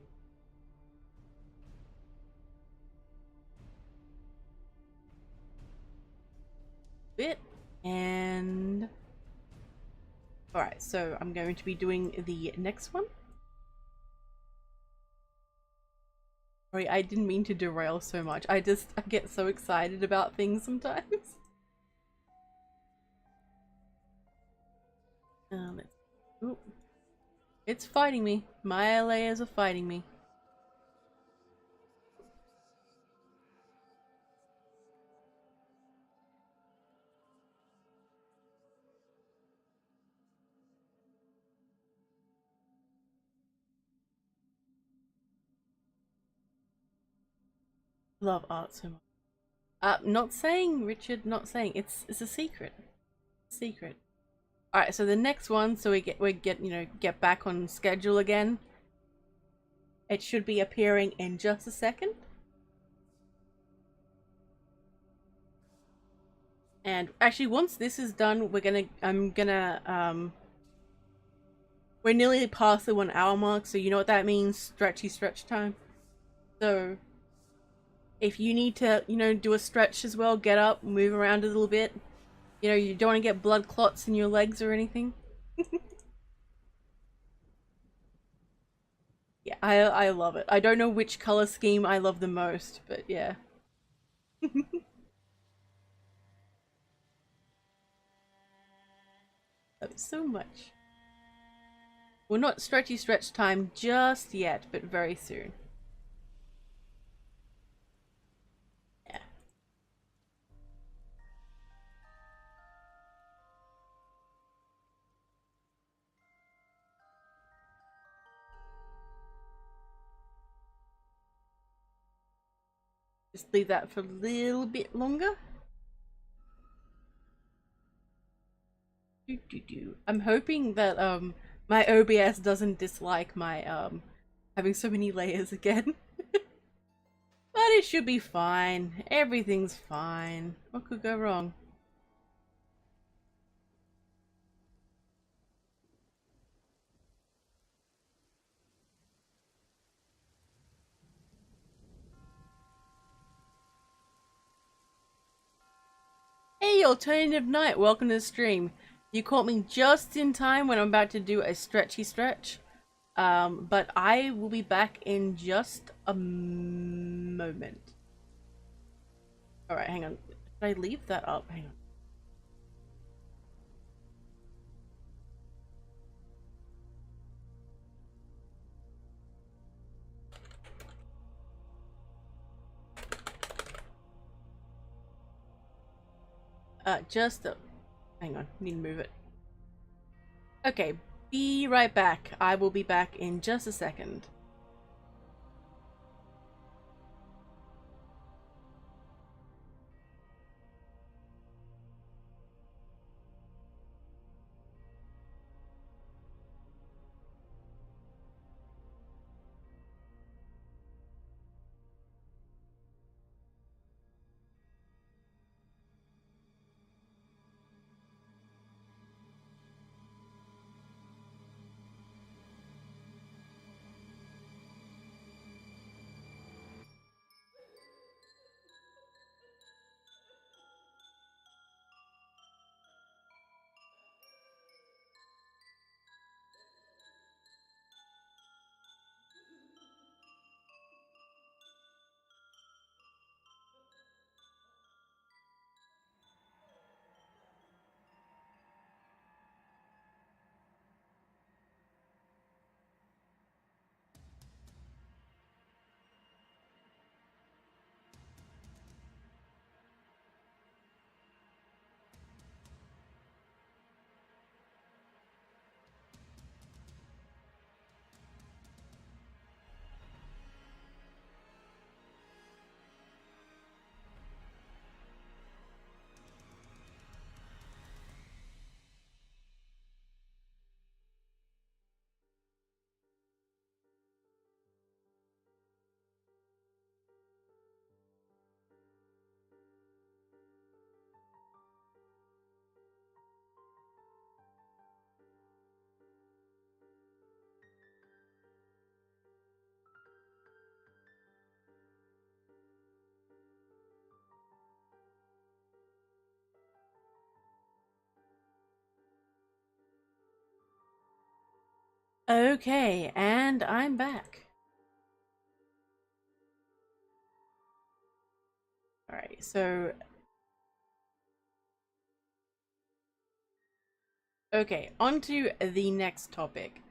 Bit. And... Alright, so I'm going to be doing the next one. Sorry, I didn't mean to derail so much. I get so excited about things sometimes. Ooh. It's fighting me. My layers are fighting me. Love art so much. Not saying, Richard, not saying. It's a secret. Secret. Alright, so the next one, so we get back on schedule again. It should be appearing in just a second. And actually once this is done, we're nearly past the 1 hour mark, so you know what that means, stretchy stretch time. So if you need to, you know, do a stretch as well, get up, move around a little bit. You know, you don't want to get blood clots in your legs or anything. Yeah, I love it. I don't know which color scheme I love the most, but yeah. Love it so much. Well, not stretchy stretch time just yet, but very soon. Yeah. Just leave that for a little bit longer. I'm hoping that my OBS doesn't dislike my having so many layers again. But it should be fine. Everything's fine. What could go wrong? Hey, Alternative Night, welcome to the stream. You caught me just in time when I'm about to do a stretchy stretch. But I will be back in just a moment. Alright, hang on. Did I leave that up? Hang on. Hang on, need to move it. Okay, be right back. I will be back in just a second. Okay, and I'm back. Alright, so... Okay, on to the next topic.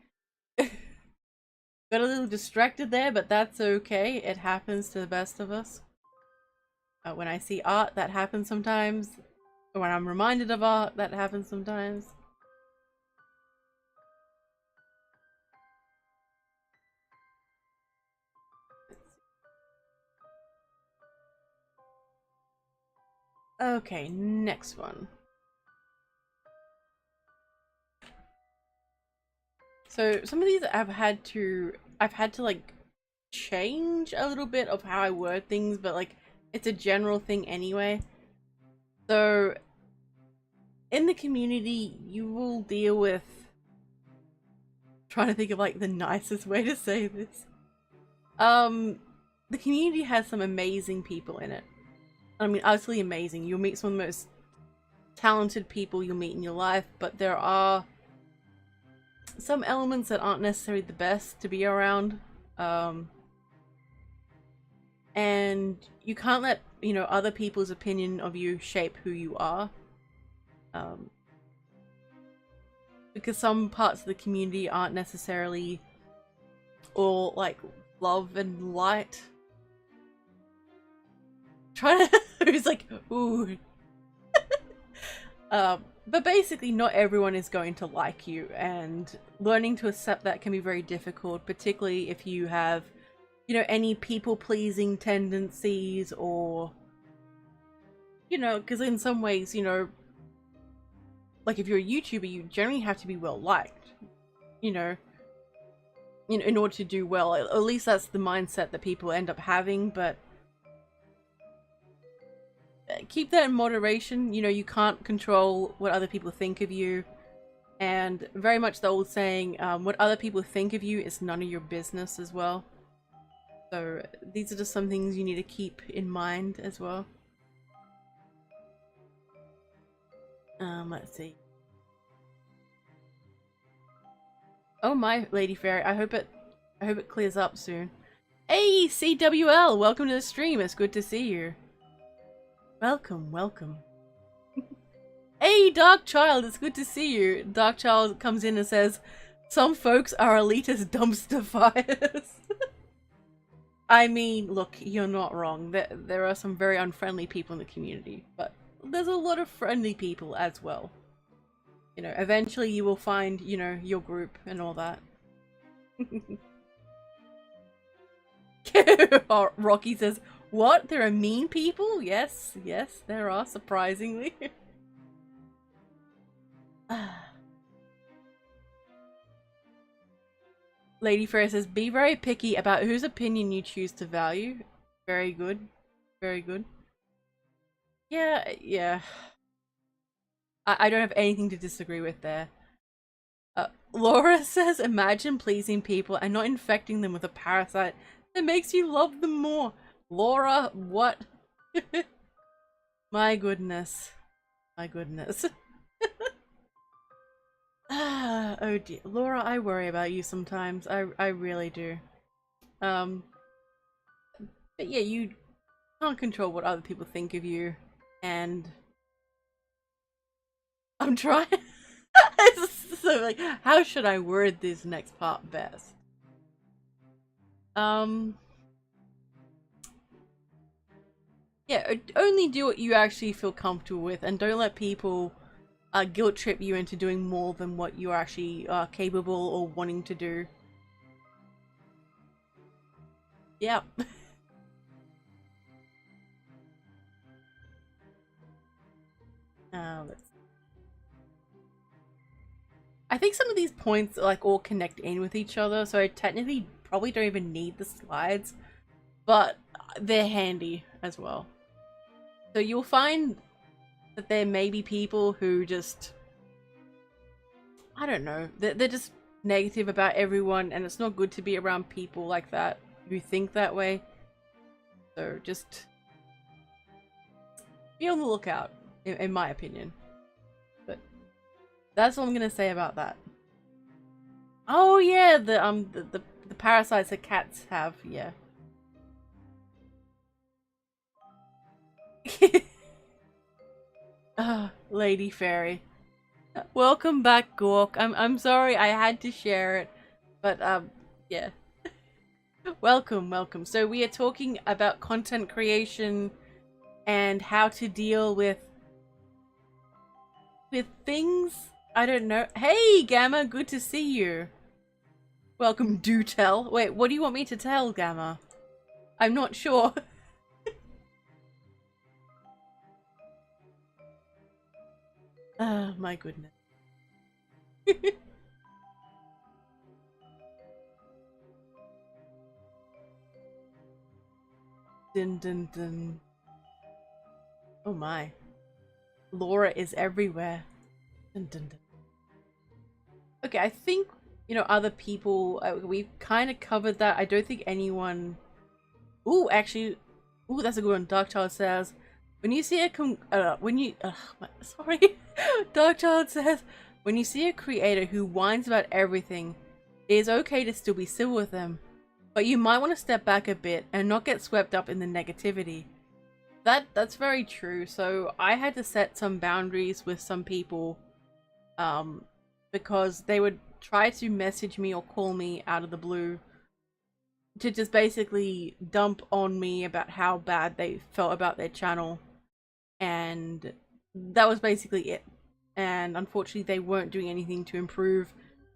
Got a little distracted there, but that's okay. It happens to the best of us. When I see art, that happens sometimes. When I'm reminded of art, that happens sometimes. Okay, next one. So some of these I've had to like change a little bit of how I word things, but like it's a general thing anyway. So in the community, you will deal with, trying to think of like the nicest way to say this. The community has some amazing people in it. I mean, utterly amazing. You'll meet some of the most talented people you'll meet in your life, but there are some elements that aren't necessarily the best to be around. And you can't let, you know, other people's opinion of you shape who you are. Because some parts of the community aren't necessarily all like love and light. Trying to, who's like, ooh. But basically not everyone is going to like you, and learning to accept that can be very difficult, particularly if you have, you know, any people-pleasing tendencies, or, you know, because in some ways, you know, like if you're a YouTuber, you generally have to be well-liked, you know, in order to do well. At least that's the mindset that people end up having, but keep that in moderation. You know, you can't control what other people think of you, and very much the old saying, what other people think of you is none of your business as well. So these are just some things you need to keep in mind as well. Let's see. Oh my, Lady Fairy, I hope it clears up soon. Hey, CWL, welcome to the stream. It's good to see you. Welcome, welcome. Hey, Dark Child, it's good to see you. Dark Child comes in and says, some folks are elitist dumpster fires. I mean, look, you're not wrong. There are some very unfriendly people in the community, but there's a lot of friendly people as well. You know, eventually you will find, you know, your group and all that. Rocky says, what? There are mean people? Yes, yes, there are, surprisingly. Lady Fair says, be very picky about whose opinion you choose to value. Very good. Very good. Yeah, yeah. I don't have anything to disagree with there. Laura says, imagine pleasing people and not infecting them with a parasite that makes you love them more. Laura, what? My goodness. My goodness. Oh dear. Laura, I worry about you sometimes. I really do. But yeah, you can't control what other people think of you, and I'm trying. So like, how should I word this next part best? Yeah, only do what you actually feel comfortable with, and don't let people guilt trip you into doing more than what you're actually capable or wanting to do. Yeah. Let's... I think some of these points like all connect in with each other, so I technically probably don't even need the slides, but they're handy as well. So you'll find that there may be people who just, I don't know, they're just negative about everyone, and it's not good to be around people like that who think that way. So just be on the lookout, in my opinion. But that's all I'm gonna say about that. Oh yeah, the parasites that cats have, yeah. Lady Fairy. Welcome back, Gork. I'm sorry I had to share it, but yeah. Welcome, welcome. So we are talking about content creation and how to deal with things. I don't know. Hey, Gamma, good to see you. Welcome. Do tell. Wait, what do you want me to tell, Gamma? I'm not sure. Oh my goodness. Dun dun dun. Oh my. Laura is everywhere. Dun dun dun. Okay, I think, you know, other people, we've kind of covered that. I don't think anyone... Ooh, actually, ooh, that's a good one. Dark Child says, when you see a sorry. Dark Child says, when you see a creator who whines about everything, it is okay to still be civil with them, but you might want to step back a bit and not get swept up in the negativity. That's very true. So I had to set some boundaries with some people, because they would try to message me or call me out of the blue to just basically dump on me about how bad they felt about their channel, and that was basically it. And unfortunately they weren't doing anything to improve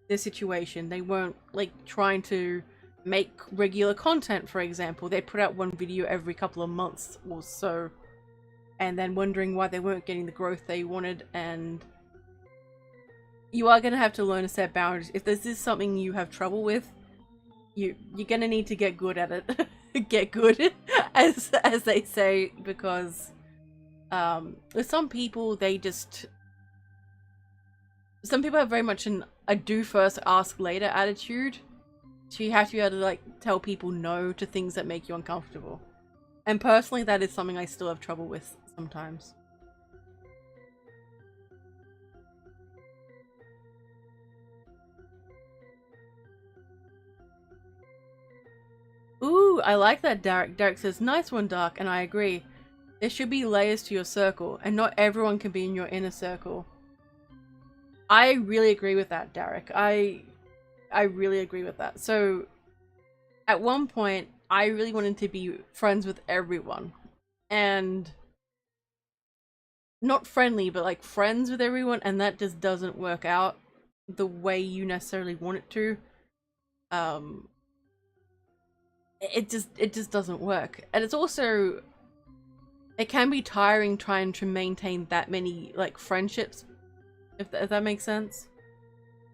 the situation. They weren't like trying to make regular content. For example, they put out one video every couple of months or so, and then wondering why they weren't getting the growth they wanted. And you are going to have to learn to set boundaries. If this is something you have trouble with, you're gonna need to get good at it. Get good, as they say, because with some people, some people have very much a do first, ask later attitude. So you have to be able to like tell people no to things that make you uncomfortable. And personally, that is something I still have trouble with sometimes. Ooh, I like that, Derek. Derek says, nice one, Dark, and I agree. There should be layers to your circle, and not everyone can be in your inner circle. I really agree with that, Derek. I really agree with that. So, at one point, I really wanted to be friends with everyone. And not friendly, but like friends with everyone, and that just doesn't work out the way you necessarily want it to. Um, it just doesn't work. And it's also, it can be tiring trying to maintain that many like friendships, if that makes sense.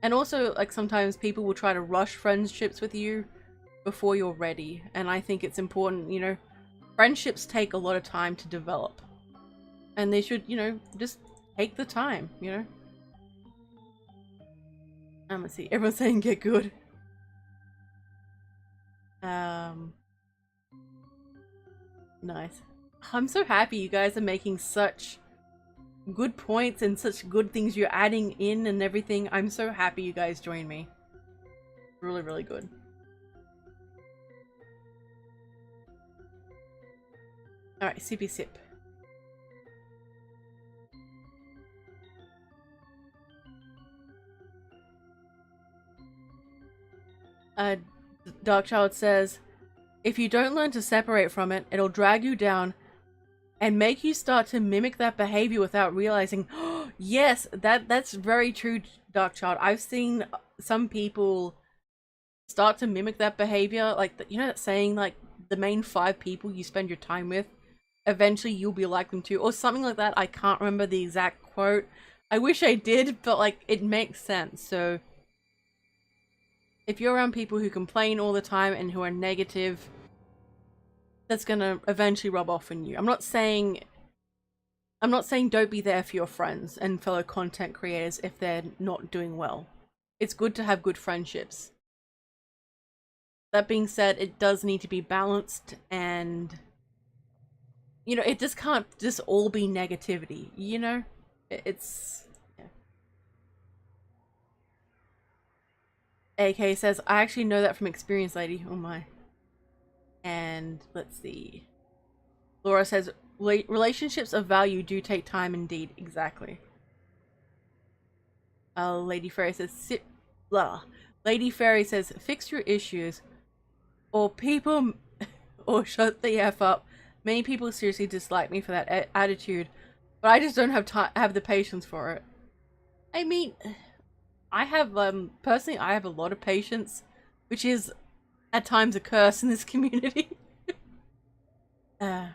And also, like, sometimes people will try to rush friendships with you before you're ready, and I think it's important, you know, friendships take a lot of time to develop, and they should, you know, just take the time, you know. Let's see, everyone's saying get good. Nice. I'm so happy you guys are making such good points and such good things you're adding in and everything. I'm so happy you guys joined me. Really, really good. Alright, sippy sip. Darkchild says, if you don't learn to separate from it, it'll drag you down and make you start to mimic that behavior without realizing. Oh, yes, that's very true, Darkchild. I've seen some people start to mimic that behavior, like, you know that saying, like, the main 5 people you spend your time with, eventually you'll be like them too, or something like that. I can't remember the exact quote. I wish I did, but like, it makes sense. So if you're around people who complain all the time and who are negative, that's gonna eventually rub off on you. I'm not saying don't be there for your friends and fellow content creators if they're not doing well. It's good to have good friendships. That being said, it does need to be balanced, and you know, it just can't just all be negativity, you know? It's... yeah. AK says, I actually know that from experience, lady. Oh my. And let's see. Laura says, relationships of value do take time indeed. Exactly. Lady Fairy says, blah. Lady Fairy says, fix your issues. Or people, or shut the F up. Many people seriously dislike me for that attitude. But I just don't have the patience for it. I mean, I have, personally, I have a lot of patience. Which is, at times, a curse in this community. So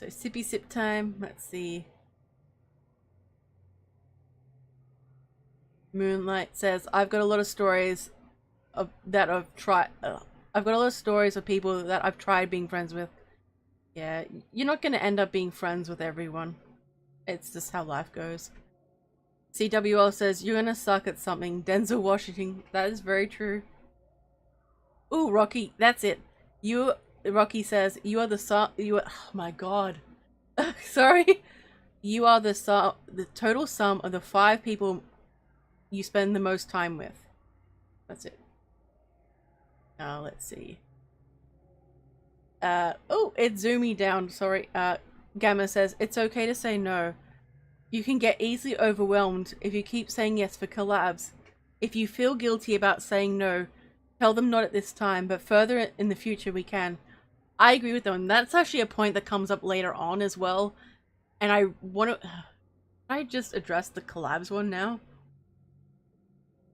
sippy sip time. Let's see. Moonlight says, I've got a lot of stories that I've tried. I've got a lot of stories of people that I've tried being friends with. Yeah, you're not going to end up being friends with everyone. It's just how life goes. CWL says, you're going to suck at something. Denzel Washington. That is very true. Ooh, Rocky. That's it. Rocky says, you are the oh my god. Sorry. You are the total sum of the 5 people you spend the most time with. That's it. Let's see. Oh, it zoomed me down. Sorry. Gamma says, it's okay to say no. You can get easily overwhelmed if you keep saying yes for collabs. If you feel guilty about saying no, tell them not at this time, but further in the future we can. I agree with them. And that's actually a point that comes up later on as well. And I want to... I just address the collabs one now?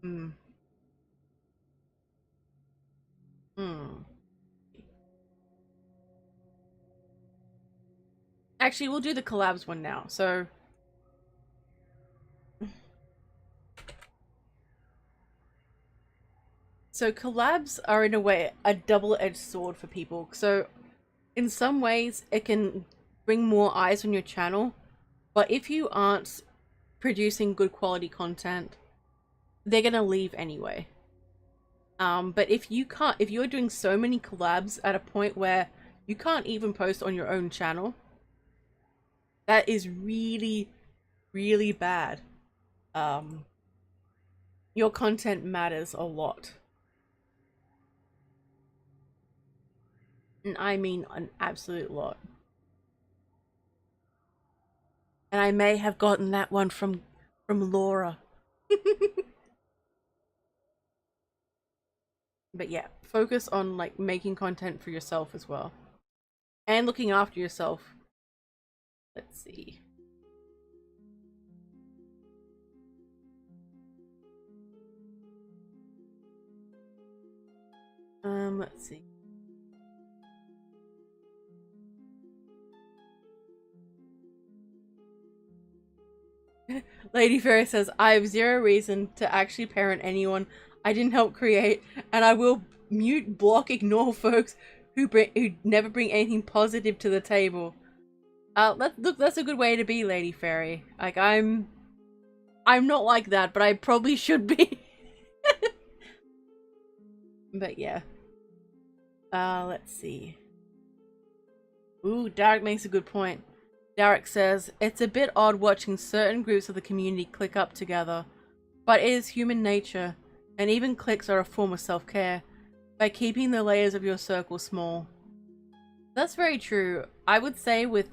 Hmm. Hmm. Actually, we'll do the collabs one now. So collabs are in a way a double-edged sword for people. So in some ways it can bring more eyes on your channel, but if you aren't producing good quality content, they're gonna leave anyway. But if you're doing so many collabs at a point where you can't even post on your own channel, that is really, really bad. Your content matters a lot. And I mean an absolute lot. And I may have gotten that one from Laura. But yeah, focus on like making content for yourself as well. And looking after yourself. Let's see. Let's see. Lady Fairy says, I have zero reason to actually parent anyone I didn't help create, and I will mute, block, ignore folks who never bring anything positive to the table. Look, that's a good way to be, Lady Fairy. Like, I'm not like that, but I probably should be. But yeah. Let's see. Ooh, Derek makes a good point. Derek says, it's a bit odd watching certain groups of the community click up together, but it is human nature, and even cliques are a form of self-care, by keeping the layers of your circle small. That's very true. I would say with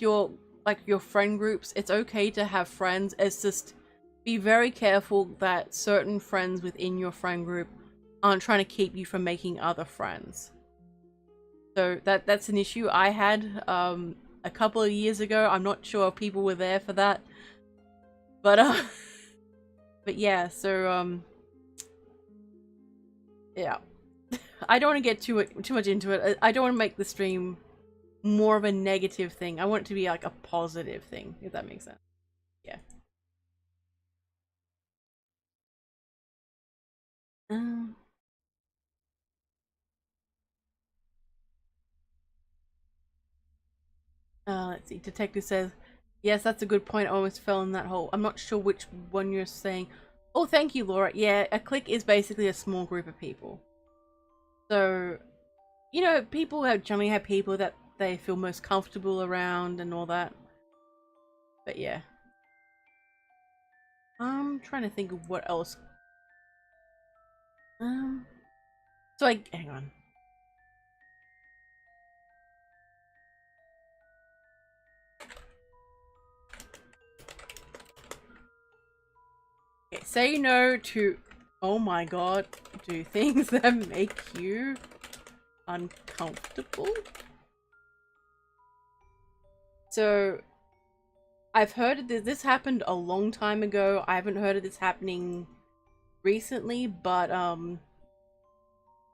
your friend groups, it's okay to have friends. It's just be very careful that certain friends within your friend group aren't trying to keep you from making other friends. So that's an issue I had a couple of years ago. I'm not sure if people were there for that, but but yeah. So yeah, I don't want to get too much into it. I don't want to make the stream more of a negative thing. I want it to be like a positive thing, if that makes sense. Yeah. Let's see. Detective says, yes, that's a good point. I almost fell in that hole. I'm not sure which one you're saying. Oh, thank you, Laura. Yeah, a clique is basically a small group of people. So, you know, people generally have people that they feel most comfortable around and all that. But yeah. I'm trying to think of what else. So I hang on. Okay, say no to, oh my god, do things that make you uncomfortable. So I've heard of this happened a long time ago. I haven't heard of this happening recently, but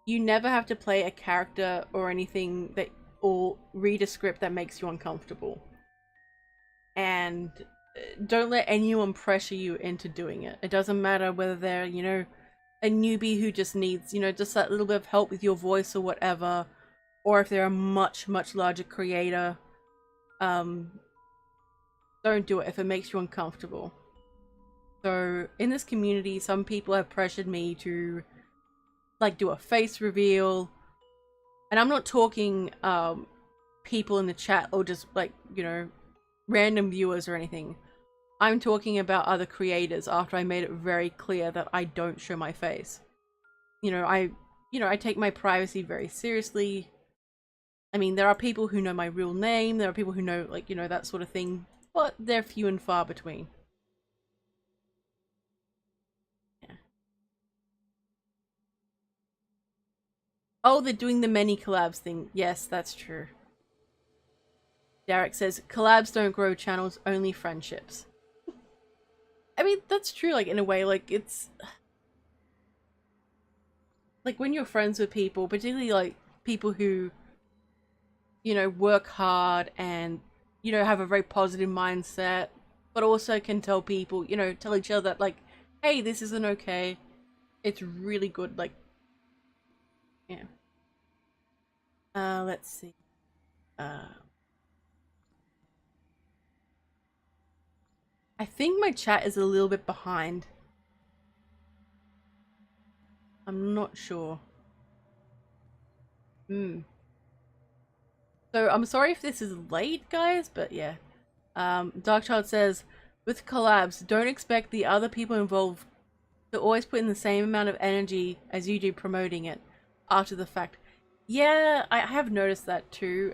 you never have to play a character or anything that, or read a script that makes you uncomfortable. And don't let anyone pressure you into doing it. It doesn't matter whether they're, you know, a newbie who just needs, you know, just that little bit of help with your voice or whatever, or if they're a much larger creator. Don't do it if it makes you uncomfortable. So in this community, some people have pressured me to like do a face reveal, and I'm not talking people in the chat or just like, you know, random viewers or anything. I'm talking about other creators after I made it very clear that I don't show my face. You know, I take my privacy very seriously. I mean, there are people who know my real name, there are people who know, like, you know, that sort of thing, but they're few and far between. Yeah. Oh, they're doing the many collabs thing. Yes, that's true. Derek says, collabs don't grow channels, only friendships. I mean, that's true, like, in a way, like, it's... Like, when you're friends with people, particularly, like, people who, you know, work hard and, you know, have a very positive mindset, but also can tell people, you know, tell each other that, like, hey, this isn't okay. It's really good, like, yeah. Let's see. I think my chat is a little bit behind. I'm not sure. So I'm sorry if this is late, guys, but yeah. Darkchild says, with collabs, don't expect the other people involved to always put in the same amount of energy as you do promoting it after the fact. Yeah, I have noticed that too.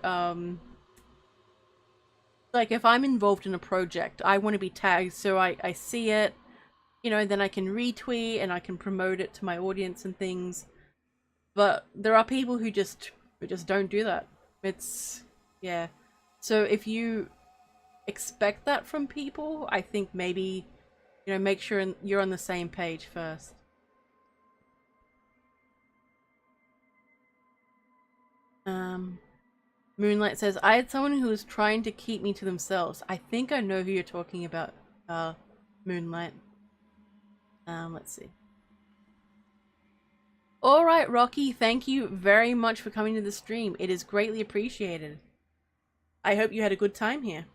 Like if I'm involved in a project, I want to be tagged so I see it, you know, then I can retweet and I can promote it to my audience and things. But there are people who just don't do that. It's yeah. So if you expect that from people, I think maybe, you know, make sure you're on the same page first. Moonlight says, I had someone who was trying to keep me to themselves. I think I know who you're talking about, Moonlight. Let's see. Alright, Rocky, thank you very much for coming to the stream. It is greatly appreciated. I hope you had a good time here.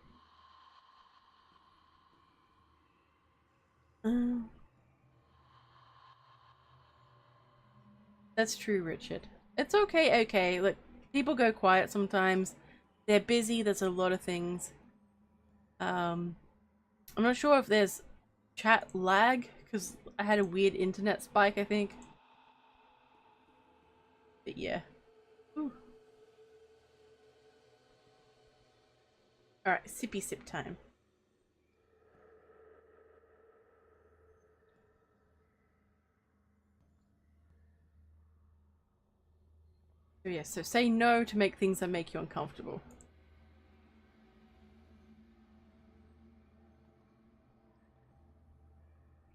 That's true, Richard. It's okay. Look, people go quiet sometimes. They're busy, there's a lot of things. I'm not sure if there's chat lag, because I had a weird internet spike, I think. But yeah. Alright, sippy sip time. So yeah, so say no to make things that make you uncomfortable.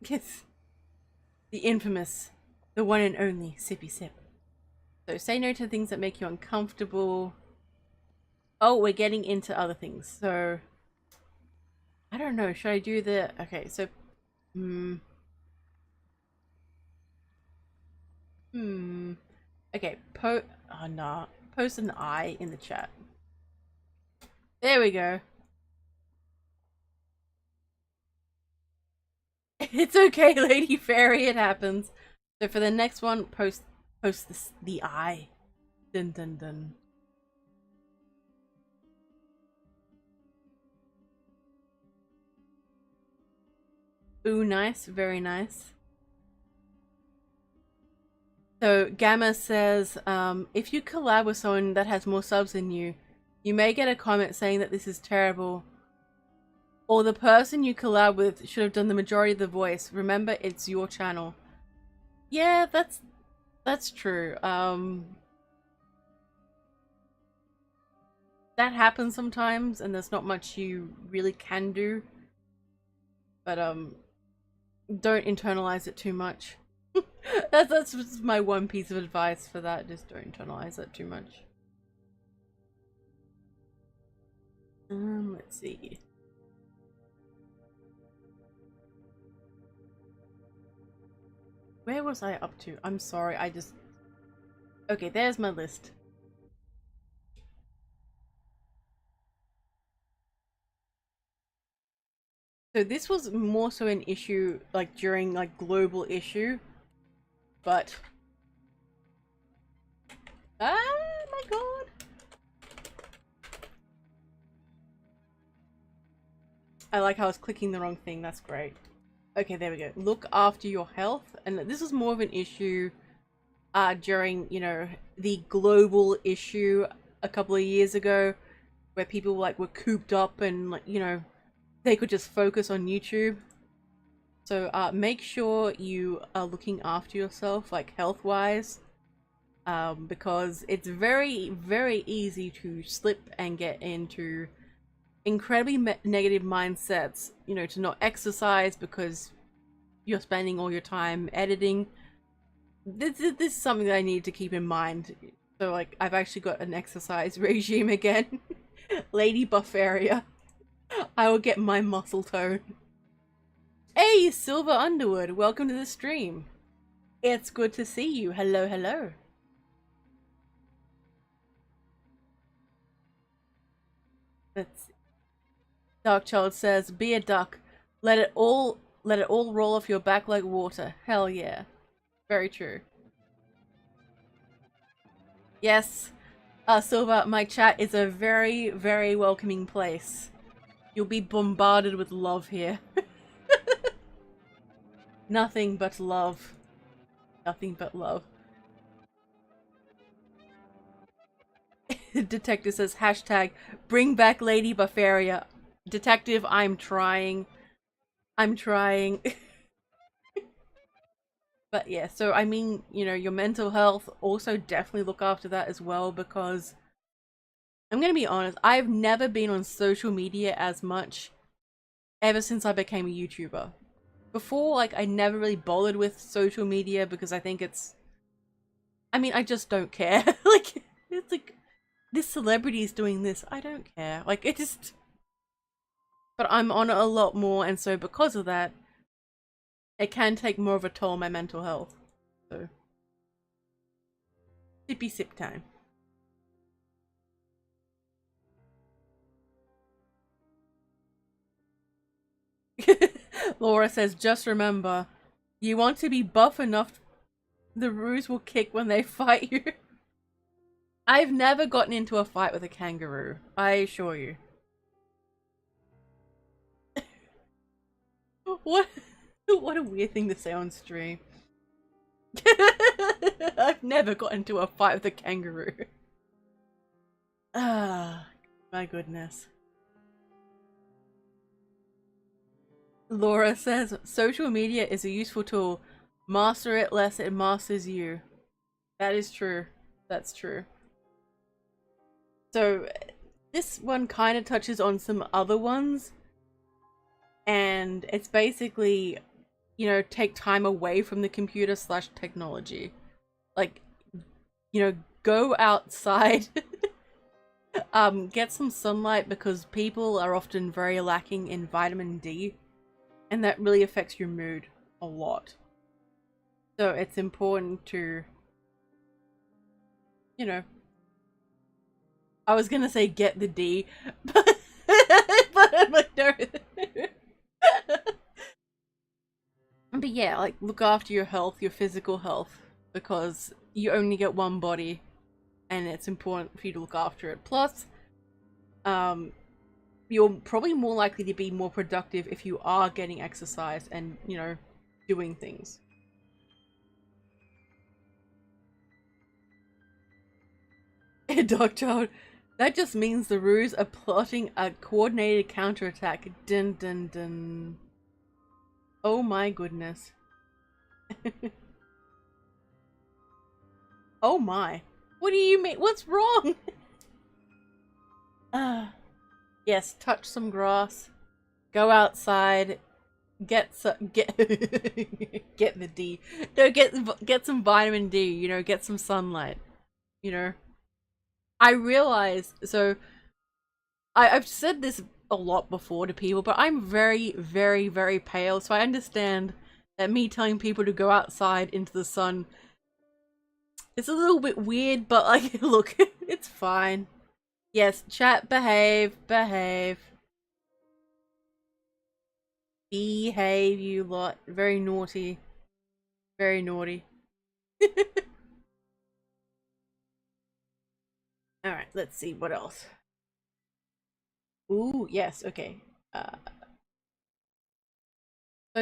Yes. The infamous, the one and only sippy sip. So say no to things that make you uncomfortable. Oh, we're getting into other things. So I don't know. Should I do the... Okay, so... Okay, oh no. Post an I in the chat. There we go. It's okay, Lady Fairy, it happens. So for the next one, post this, the I. Dun dun dun. Ooh, nice. Very nice. So Gamma says, if you collab with someone that has more subs than you, you may get a comment saying that this is terrible. Or the person you collab with should have done the majority of the voice. Remember, it's your channel. Yeah, that's true. That happens sometimes, and there's not much you really can do. But don't internalize it too much. that's my one piece of advice for that. Just don't internalize it too much. Let's see. Where was I up to? I'm sorry, I just... Okay, there's my list. So this was more so an issue, like, during, like, global issue. But... Ah, my god! I like how I was clicking the wrong thing, that's great. Okay, there we go. Look after your health. And this is more of an issue during, you know, the global issue a couple of years ago, where people like were cooped up and, like, you know, they could just focus on YouTube. So make sure you are looking after yourself, like health-wise, because it's very, very easy to slip and get into incredibly negative mindsets, you know, to not exercise because you're spending all your time editing. This is something that I need to keep in mind. So, like, I've actually got an exercise regime again. Lady Buff area. I will get my muscle tone. Hey, Silver Underwood, welcome to the stream. It's good to see you. Hello, hello. Let's see. Dark Child says, be a duck. Let it all roll off your back like water. Hell yeah. Very true. Yes, Silva, my chat is a very, very welcoming place. You'll be bombarded with love here. Nothing but love. Nothing but love. Detective says, hashtag, bring back Lady Buffaria. Detective, I'm trying. I'm trying. But yeah, so I mean, you know, your mental health, also definitely look after that as well, because I'm gonna be honest, I've never been on social media as much ever since I became a YouTuber. Before, like, I never really bothered with social media because I think it's... I mean, I just don't care. Like, it's like, this celebrity is doing this, I don't care. Like, it just... But I'm on it a lot more, and so because of that, it can take more of a toll on my mental health. So, sippy sip time. Laura says, just remember, you want to be buff enough, the roos will kick when they fight you. I've never gotten into a fight with a kangaroo, I assure you. What a weird thing to say on stream. I've never got into a fight with a kangaroo. Ah, my goodness. Laura says, social media is a useful tool. Master it lest it masters you. That is true. That's true. So, this one kind of touches on some other ones. And it's basically, you know, take time away from the computer / technology. Like, you know, go outside. Get some sunlight, because people are often very lacking in vitamin D. And that really affects your mood a lot. So it's important to, you know, I was gonna say get the D, but I'm like, no. But yeah, like, look after your health, your physical health, because you only get one body, and it's important for you to look after it. Plus, you're probably more likely to be more productive if you are getting exercise and, you know, doing things. Dog child, that just means the Roos are plotting a coordinated counterattack. Dun dun dun. Oh my goodness. Oh my. What do you mean? What's wrong? Yes, touch some grass. Go outside. Get get get the D. No, get some vitamin D, you know, get some sunlight. You know. I realize, so I've said this a lot before to people, but I'm very, very, very pale, so I understand that me telling people to go outside into the sun, it's a little bit weird, but like, look, it's fine. Yes, chat, behave, behave. Behave, you lot. Very naughty. Very naughty. Alright, let's see, what else? Ooh, yes, okay. I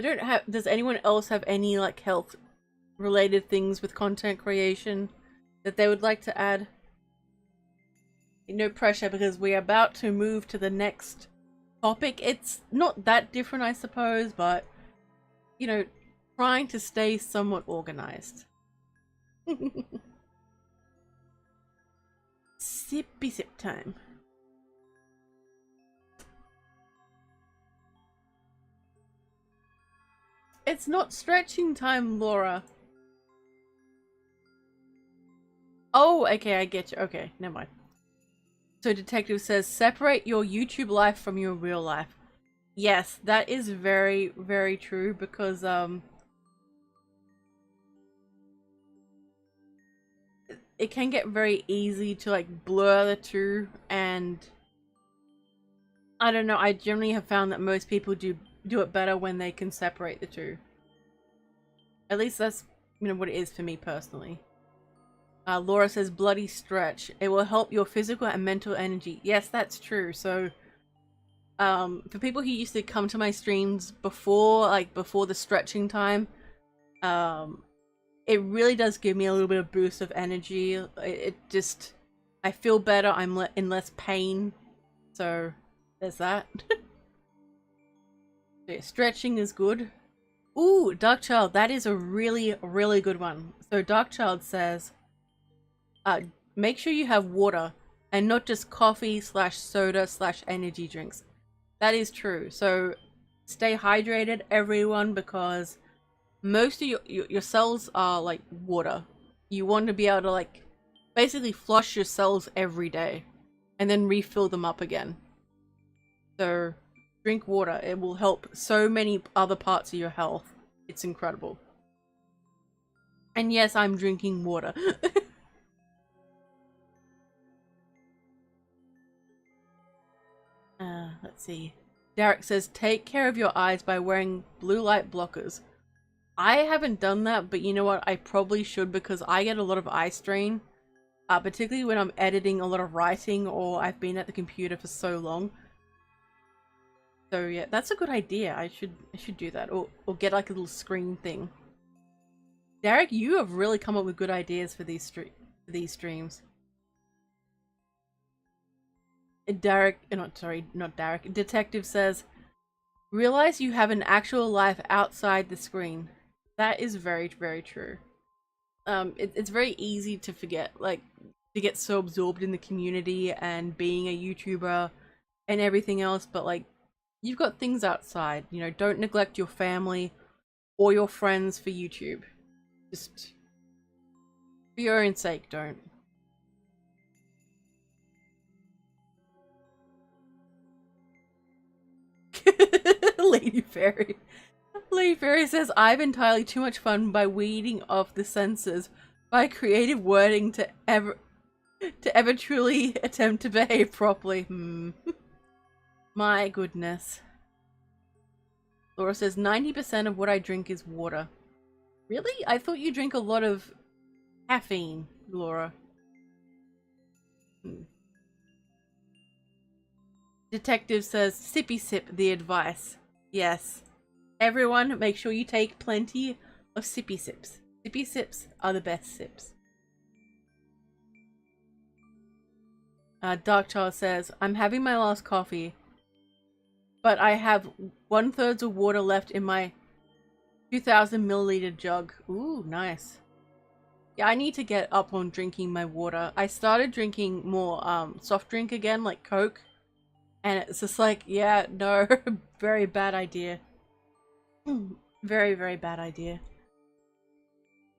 don't have, does anyone else have any, like, health related things with content creation that they would like to add? No pressure, because we're about to move to the next topic. It's not that different, I suppose, but, you know, trying to stay somewhat organized. Sippy sip time. It's not stretching time, Laura. Oh, okay, I get you. Okay, never mind. So Detective says, separate your YouTube life from your real life. Yes, that is very, very true, because, it can get very easy to, like, blur the two, and I don't know, I generally have found that most people do it better when they can separate the two. At least that's, you know, what it is for me personally. Laura says, bloody stretch. It will help your physical and mental energy. Yes, that's true. So, for people who used to come to my streams before, like, before the stretching time, it really does give me a little bit of boost of energy. It just, I feel better. I'm in less pain. So, there's that. Yeah, stretching is good. Ooh, Dark Child, that is a really, really good one. So Dark Child says, make sure you have water and not just coffee slash soda slash energy drinks. That is true. So stay hydrated, everyone, because most of your cells are like water. You want to be able to, like, basically flush your cells every day and then refill them up again. So drink water. It will help so many other parts of your health. It's incredible. And yes, I'm drinking water. Let's see. Derek says, take care of your eyes by wearing blue light blockers. I haven't done that, but you know what? I probably should, because I get a lot of eye strain. Particularly when I'm editing a lot of writing or I've been at the computer for so long. So yeah, that's a good idea. I should do that, or get like a little screen thing. Derek, you have really come up with good ideas for these streams. Derek, not Derek. Detective says, realize you have an actual life outside the screen. That is very, very true. It's very easy to forget, like, to get so absorbed in the community and being a YouTuber and everything else, but like, you've got things outside, you know, don't neglect your family or your friends for YouTube. Just for your own sake, don't. Lady Fairy. Lady Fairy says, I've entirely too much fun by weeding off the censors by creative wording to ever truly attempt to behave properly. My goodness. Laura says, 90% of what I drink is water. Really? I thought you drink a lot of caffeine, Laura. Detective says, sippy sip the advice. Yes. Everyone, make sure you take plenty of sippy sips. Sippy sips are the best sips. Dark Child says, I'm having my last coffee, but I have 1/3 of water left in my 2000 milliliter jug. Ooh, nice. Yeah, I need to get up on drinking my water. I started drinking more soft drink again, like Coke, and it's just like, yeah, no, very bad idea. Very, very bad idea.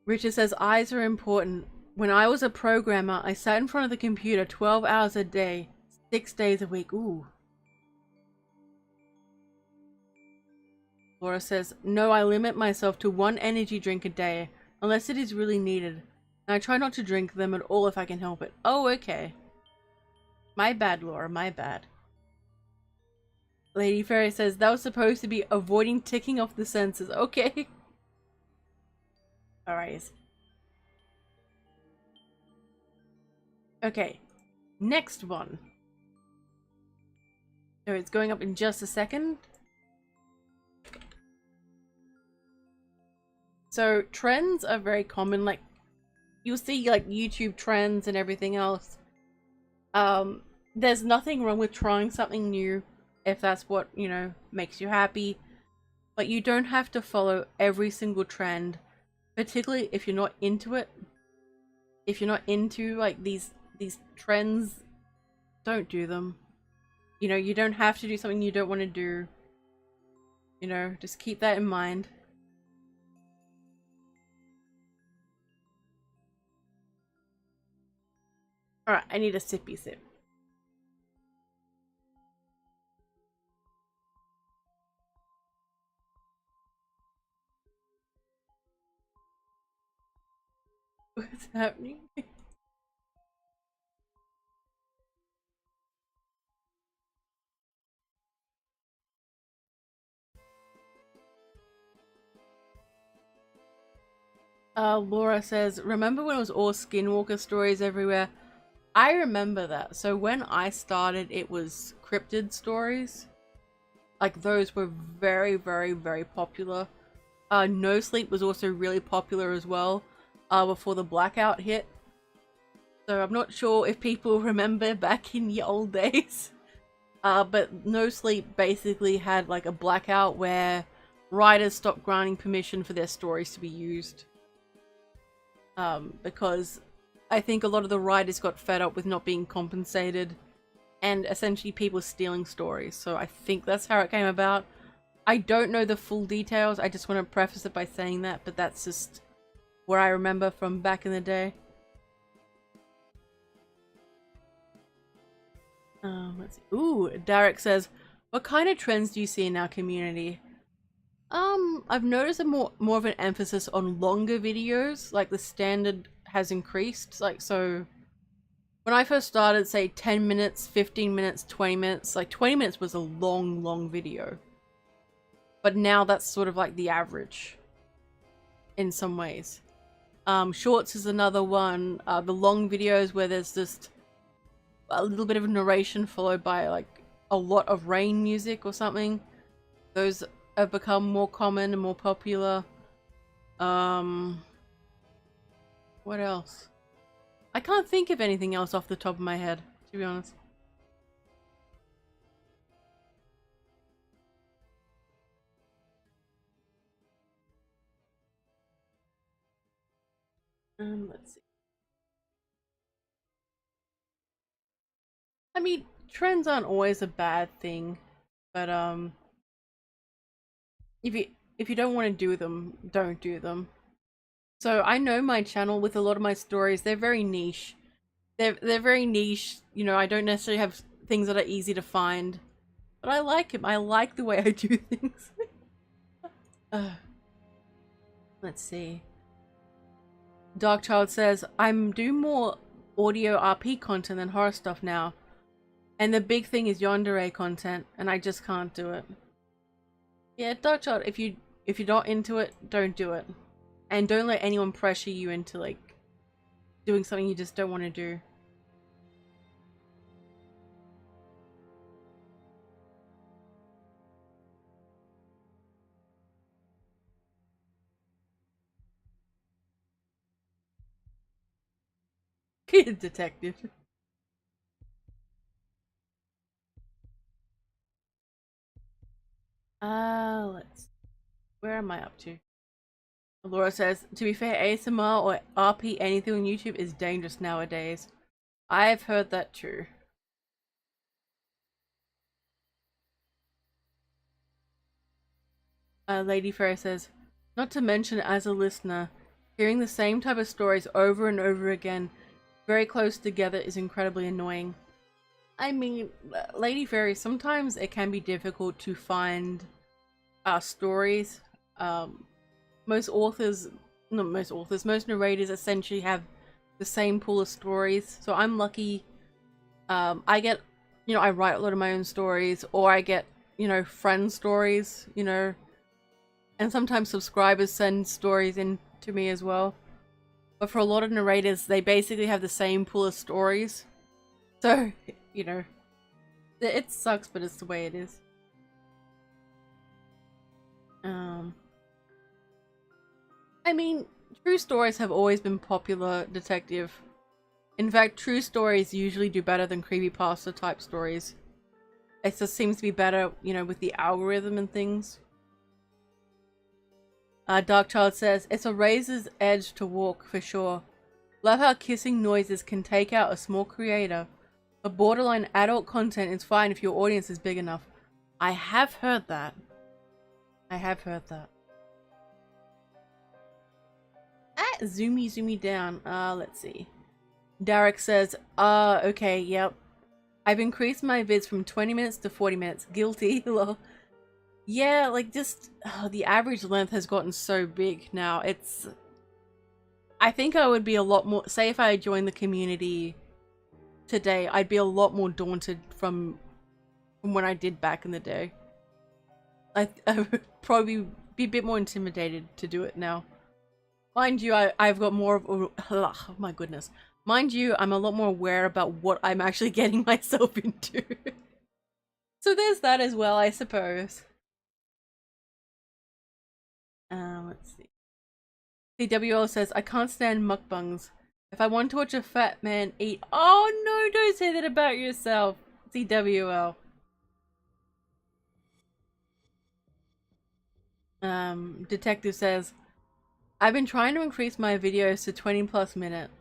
Richard says, eyes are important. When I was a programmer, I sat in front of the computer 12 hours a day, 6 days a week. Ooh. Laura says, no, I limit myself to 1 energy drink a day, unless it is really needed. And I try not to drink them at all if I can help it. Oh, okay. My bad, Laura, my bad. Lady Fairy says, that was supposed to be avoiding ticking off the senses. Okay. Alright. Okay. Next one. So it's going up in just a second. So trends are very common. Like, you'll see like YouTube trends and everything else. There's nothing wrong with trying something new if that's what, you know, makes you happy. But you don't have to follow every single trend, particularly if you're not into it. If you're not into like these trends, don't do them. You know, you don't have to do something you don't want to do. You know, just keep that in mind. Alright, I need a sippy sip. What's happening? Laura says, remember when it was all Skinwalker stories everywhere? I remember that. So when I started, it was cryptid stories. Like, those were very, very, very popular. No Sleep was also really popular as well, before the blackout hit. So I'm not sure if people remember back in the old days. But No Sleep basically had like a blackout where writers stopped granting permission for their stories to be used. Because I think a lot of the writers got fed up with not being compensated and essentially people stealing stories. So I think that's how it came about. I don't know the full details. I just want to preface it by saying that, but that's just what I remember from back in the day. Let's see. Ooh, Derek says, what kind of trends do you see in our community? I've noticed more of an emphasis on longer videos. Like, the standard has increased. Like, so when I first started, say 10 minutes, 15 minutes, 20 minutes, like 20 minutes was a long video. But now that's sort of like the average in some ways. Shorts is another one. The long videos where there's just a little bit of narration followed by like a lot of rain music or something. Those have become more common and more popular. What else? I can't think of anything else off the top of my head, to be honest. Let's see. I mean, trends aren't always a bad thing, but if you don't want to do them, don't do them. So I know my channel with a lot of my stories, they're very niche. They're very niche, you know, I don't necessarily have things that are easy to find. But I like them. I like the way I do things. Let's see. Darkchild says, I'm doing more audio RP content than horror stuff now. And the big thing is yandere content, and I just can't do it. Yeah, Darkchild, if you're not into it, don't do it. And don't let anyone pressure you into like doing something you just don't want to do. Kid detective. Let's. Where am I up to? Laura says, to be fair, ASMR or RP anything on YouTube is dangerous nowadays. I've heard that too. Lady Fairy says, not to mention as a listener, hearing the same type of stories over and over again, very close together, is incredibly annoying. I mean, Lady Fairy, sometimes it can be difficult to find stories. Most narrators essentially have the same pool of stories. So I'm lucky. I get, I write a lot of my own stories, or I get, friend stories, and sometimes subscribers send stories in to me as well. But for a lot of narrators, they basically have the same pool of stories. So, it sucks, but it's the way it is. I mean, true stories have always been popular, detective. In fact, true stories usually do better than creepypasta type stories. It just seems to be better, with the algorithm and things. Darkchild says, it's a razor's edge to walk, for sure. Love how kissing noises can take out a small creator. A borderline adult content is fine if your audience is big enough. I have heard that. Zoomy down. Let's see. Derek says, okay, yep. I've increased my vids from 20 minutes to 40 minutes. Guilty. Yeah, like just the average length has gotten so big now. I think I would be a lot more, say if I joined the community today, I'd be a lot more daunted from when I did back in the day. I would probably be a bit more intimidated to do it now. Mind you, I've got more of, oh my goodness. Mind you, I'm a lot more aware about what I'm actually getting myself into. So there's that as well, I suppose. Let's see. CWL says, I can't stand mukbangs. If I want to watch a fat man eat— oh no, don't say that about yourself, CWL. Detective says, I've been trying to increase my videos to 20+ minutes.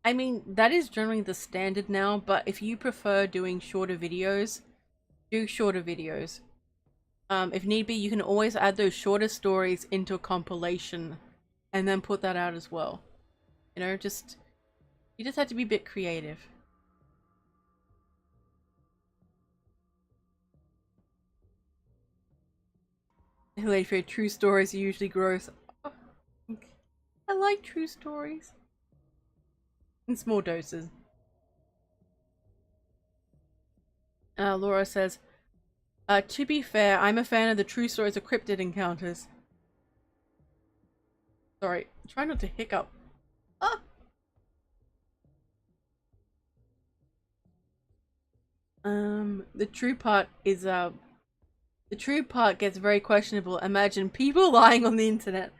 I mean, that is generally the standard now, but if you prefer doing shorter videos, do shorter videos. If need be, you can always add those shorter stories into a compilation and then put that out as well. You just have to be a bit creative. Lady for true stories are usually gross. Oh, I like true stories. In small doses. Laura says, to be fair, I'm a fan of the true stories of cryptid encounters. Sorry, try not to hiccup. Ah! The true part is, the true part gets very questionable. Imagine people lying on the internet.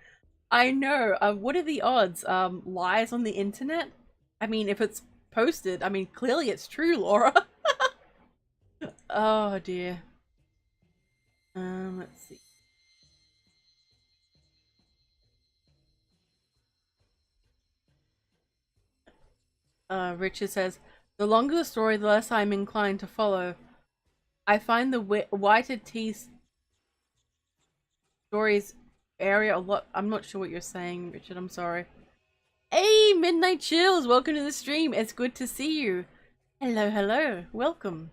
I know, what are the odds? Lies on the internet? I mean, if it's posted, I mean, clearly it's true, Laura. Oh dear. Let's see. Richard says, the longer the story, the less I'm inclined to follow. I find the whited teeth stories area a lot— I'm not sure what you're saying, Richard, I'm sorry. Hey, Midnight Chills, welcome to the stream. It's good to see you. Hello, welcome.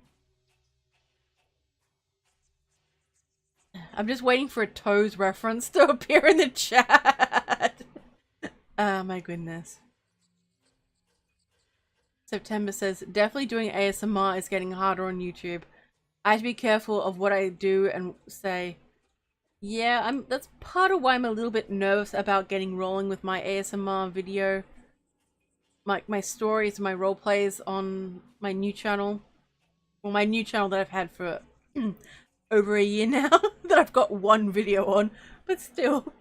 I'm just waiting for a Toes reference to appear in the chat. Oh my goodness. September says, definitely doing ASMR is getting harder on YouTube. I have to be careful of what I do and say. Yeah, that's part of why I'm a little bit nervous about getting rolling with my ASMR video. My stories, my role plays on my new channel. Well, my new channel that I've had for over a year now, that I've got one video on, but still.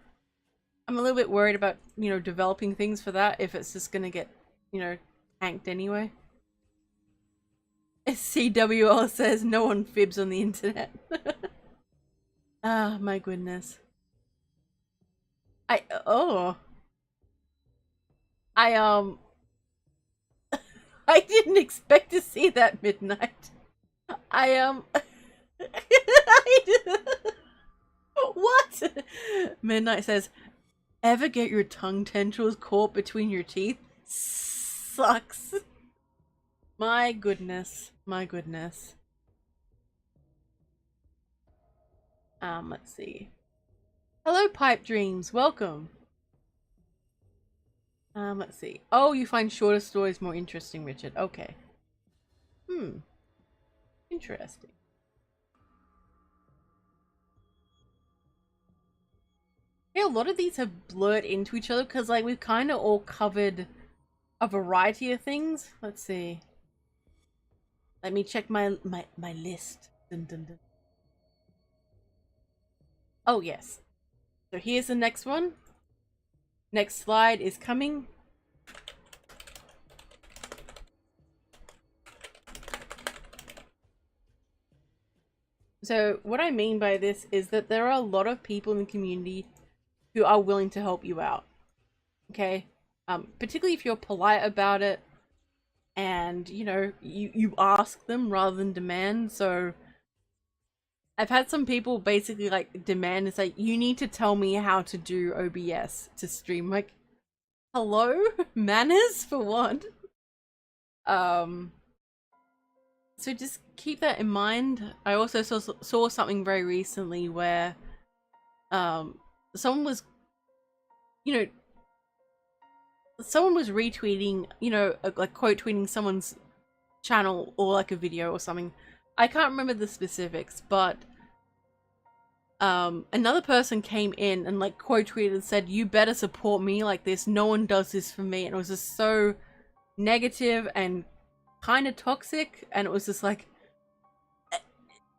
I'm a little bit worried about, developing things for that, if it's just gonna get you know, tanked anyway. CWL says no one fibs on the internet. Ah, my goodness. Oh. I I didn't expect to see that midnight. I what? Midnight says, ever get your tongue tendrils caught between your teeth? Sucks. My goodness. My goodness. Let's see. Hello, Pipe Dreams. Welcome. Let's see. Oh, you find shorter stories more interesting, Richard. Okay. Interesting. Yeah, a lot of these have blurred into each other because, like, we've kind of all covered a variety of things. Let's see. Let me check my list. Dun, dun, dun. Oh, yes. So here's the next one. Next slide is coming. So what I mean by this is that there are a lot of people in the community who are willing to help you out. Okay? Particularly if you're polite about it and, you know, you ask them rather than demand. So I've had some people basically like demand, it's like, you need to tell me how to do OBS to stream. Like, hello? Manners for one. So just keep that in mind. I also saw something very recently where someone was, you know, someone was retweeting, you know, like quote tweeting someone's channel or like a video or something. I can't remember the specifics, but another person came in and like quote tweeted and said, you better support me like this, no one does this for me. And it was just so negative and kind of toxic, and it was just like,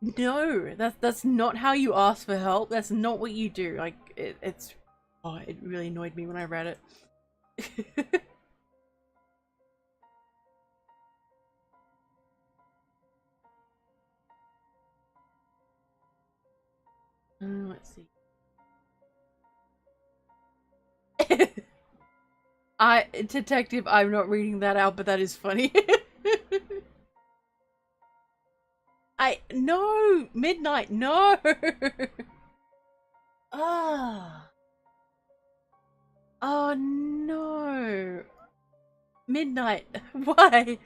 no, that's not how you ask for help. That's not what you do. Like, it's oh, it really annoyed me when I read it. Let's see. Detective, I'm not reading that out, but that is funny. No, Midnight, no. Ah. Oh no. Midnight, why?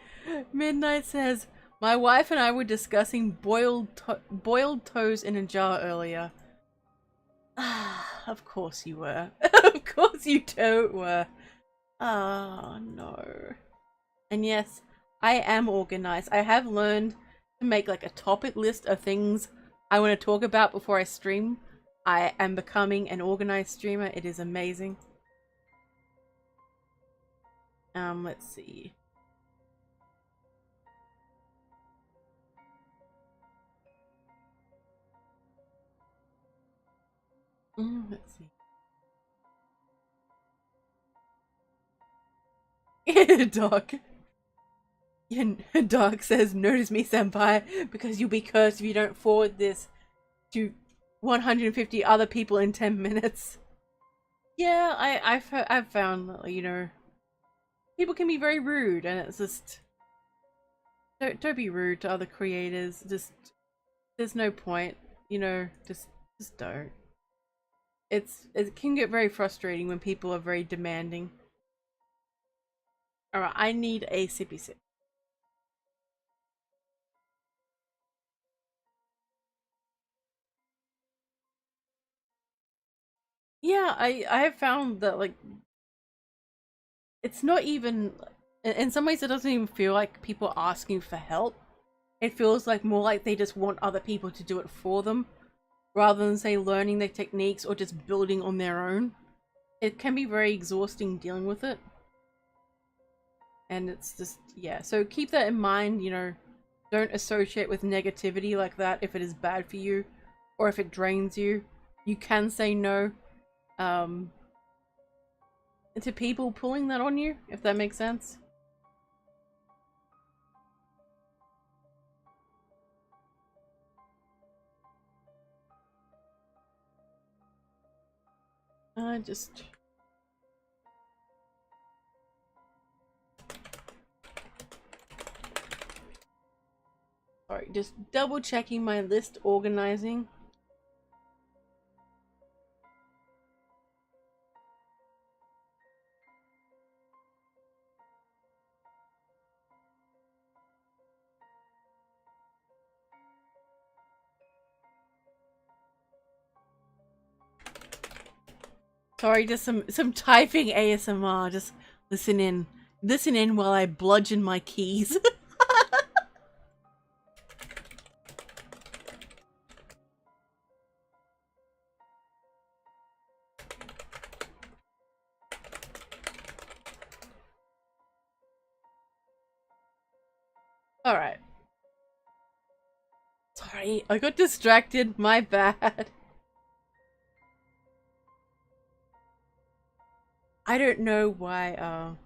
Midnight says, my wife and I were discussing boiled toes in a jar earlier. Ah, of course you were. Of course you two were. Oh no. And yes, I am organized. I have learned to make like a topic list of things I want to talk about before I stream. I am becoming an organized streamer. It is amazing. Let's see. Let's see. Doc. Doc says, notice me, senpai, because you'll be cursed if you don't forward this to 150 other people in 10 minutes. Yeah, I've found that, you know, people can be very rude, and it's just don't be rude to other creators. Just there's no point, you know. Just don't. It can get very frustrating when people are very demanding. All right, I need a sippy sip. Yeah, I have found that, like, it's not even, in some ways it doesn't even feel like people asking for help. It feels like more like they just want other people to do it for them, rather than say learning their techniques or just building on their own. It can be very exhausting dealing with it. And it's just, yeah, so keep that in mind, you know. Don't associate with negativity like that if it is bad for you or if it drains you. You can say no to people pulling that on you, if that makes sense. Just... Sorry, just double checking my list organizing. Sorry, just some typing ASMR. Just listen in. Listen in while I bludgeon my keys. Alright. Sorry, I got distracted. My bad. I don't know why,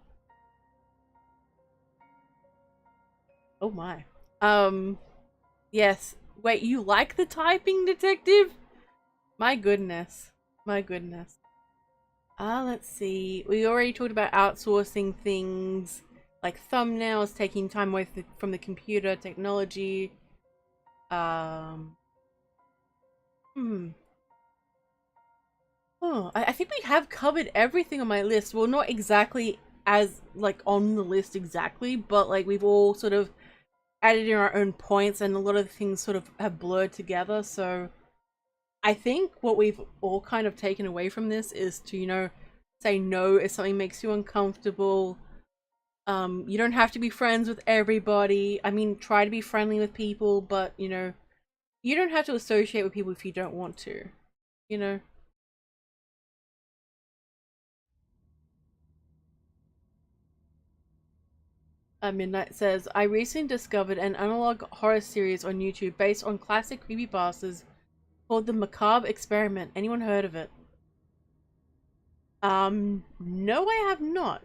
oh my. Yes. Wait, you like the typing, detective? My goodness. My goodness. Let's see. We already talked about outsourcing things like thumbnails, taking time away from the computer, technology. Oh, I think we have covered everything on my list. Well, not exactly as, like, on the list exactly, but, like, we've all sort of added in our own points and a lot of things sort of have blurred together, so I think what we've all kind of taken away from this is to, you know, say no if something makes you uncomfortable. You don't have to be friends with everybody. I mean, try to be friendly with people, but, you know, you don't have to associate with people if you don't want to, you know? Midnight says, I recently discovered an analog horror series on YouTube based on classic creepypastas called The Macabre Experiment. Anyone heard of it? No, I have not.